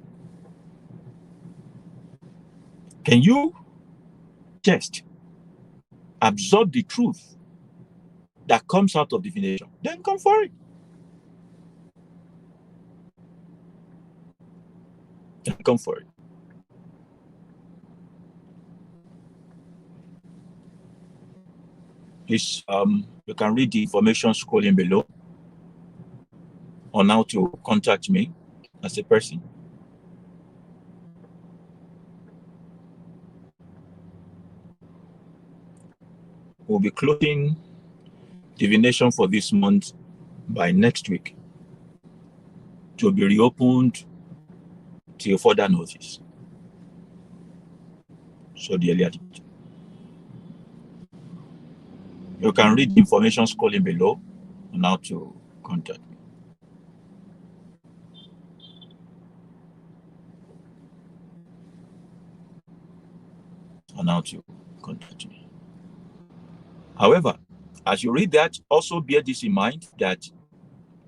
Can you just absorb the truth that comes out of divination? Then come for it. Then come for it. Please, you can read the information scrolling below on how to contact me as a person. We'll be closing divination for this month by next week to be reopened till further notice. So the earlier you can read the information scrolling below on how to contact me. On how to contact me. However, as you read that, also bear this in mind that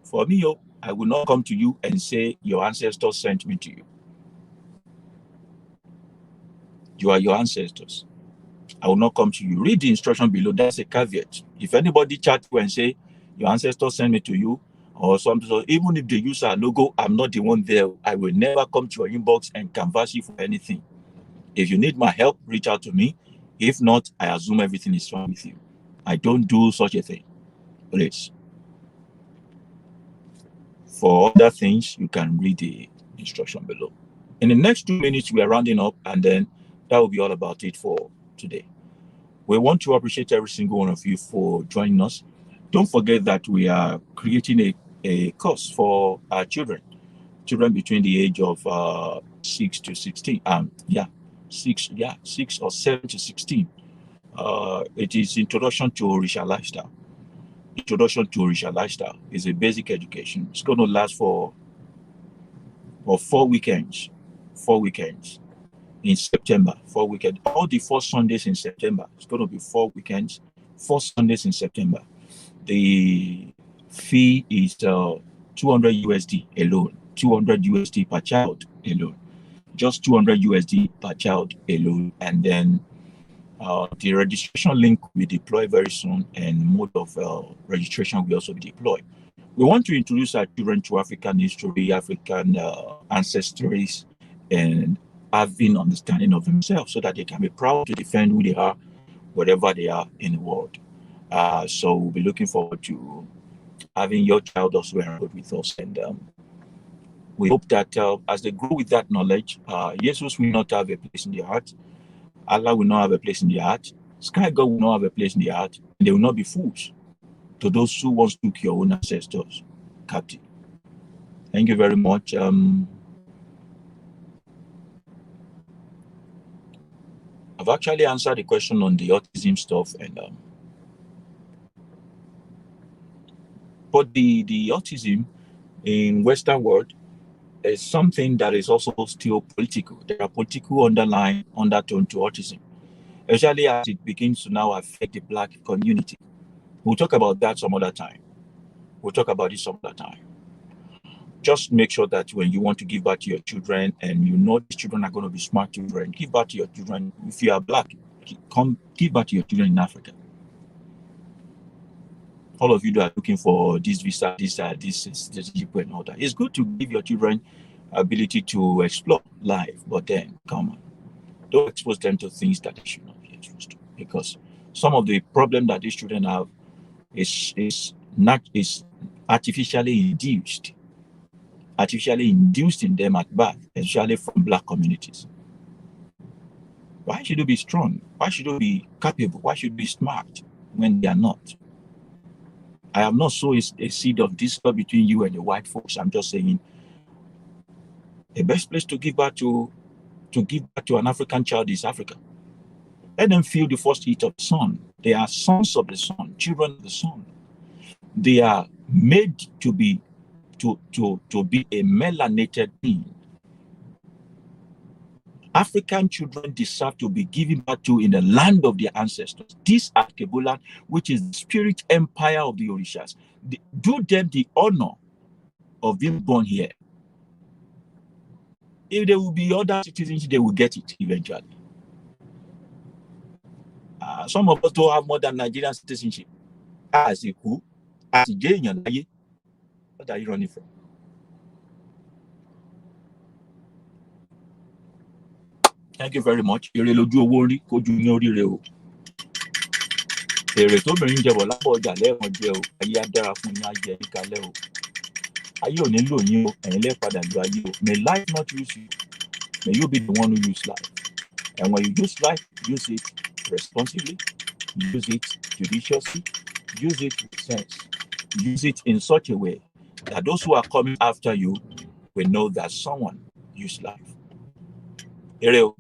for me, I will not come to you and say your ancestors sent me to you. You are your ancestors. I will not come to you. Read the instruction below. That's a caveat. If anybody chat you and say your ancestors sent me to you or something, so even if they use our logo, I'm not the one there. I will never come to your inbox and canvass you for anything. If you need my help, reach out to me. If not, I assume everything is fine with you. I don't do such a thing. Please. For other things, you can read the instruction below. In the next 2 minutes, we are rounding up, and then that will be all about it for today. We want to appreciate every single one of you for joining us. Don't forget that we are creating a course for our children between the age of 6 to 16. 6 or 7 to 16. It is Introduction to Orisha Lifestyle. Introduction to Orisha Lifestyle is a basic education. It's going to last for 4 weekends. 4 weekends in September. 4 weekends. All the 4 Sundays in September. It's going to be 4 weekends. 4 Sundays in September. The fee is 200 USD alone. 200 USD per child alone. Just 200 USD per child alone. And then the registration link will be deployed very soon, and mode of registration will also be deployed. We want to introduce our children to African history, African ancestries, and having understanding of themselves so that they can be proud to defend who they are, wherever they are in the world. So we'll be looking forward to having your child also enrolled with us. And we hope that as they grow with that knowledge, Jesus will not have a place in their heart. Allah will not have a place in their heart. Sky God will not have a place in their heart. And they will not be fools to those who once took your own ancestors captive. Thank you very much. I've actually answered the question on the autism stuff, and but the autism in Western world is something that is also still political. There are political undertone to autism, especially as it begins to now affect the Black community. We'll talk about that some other time. We'll talk about it some other time. Just make sure that when you want to give back to your children and you know these children are going to be smart children, give back to your children. If you are Black, come give back to your children in Africa. All of you that are looking for this visa, this and all that. It's good to give your children ability to explore life, but then come on, don't expose them to things that they should not be exposed to, because Some of the problem that these children have is artificially induced in them at birth, especially from black communities. Why should you be strong? Why should you be capable? Why should you be smart when they are not? I have not sown a seed of discord between you and the white folks. I'm just saying the best place to give back to an African child is Africa. Let them feel the first heat of the sun. They are sons of the sun, children of the sun. They are made to be a melanated being. African children deserve to be given back to in the land of their ancestors. This Akebulan, which is the spirit empire of the Orishas, do them the honor of being born here. If there will be other citizenship, they will get it eventually. Some of us don't have more than Nigerian citizenship. As a who? As a Jay, what are you running from? Thank you very much. Èrè lójú owó orí kójú yín oríire o. Èrè tóbìnrin jẹbọ lábọ̀ ọjà lẹ́ẹ̀kan jẹ o. Ayé á dára fún yín, á jẹ yín kalẹ̀ o. Ayé ò ní lò yín o, ẹ̀yin lẹ́ padà lo ayé o. May life not use you. May you be the one who use life. And when you use life, use it responsibly, use it judiciously, use it with sense. Use it in such a way that those who are coming after you will know that someone used life. Èrè o.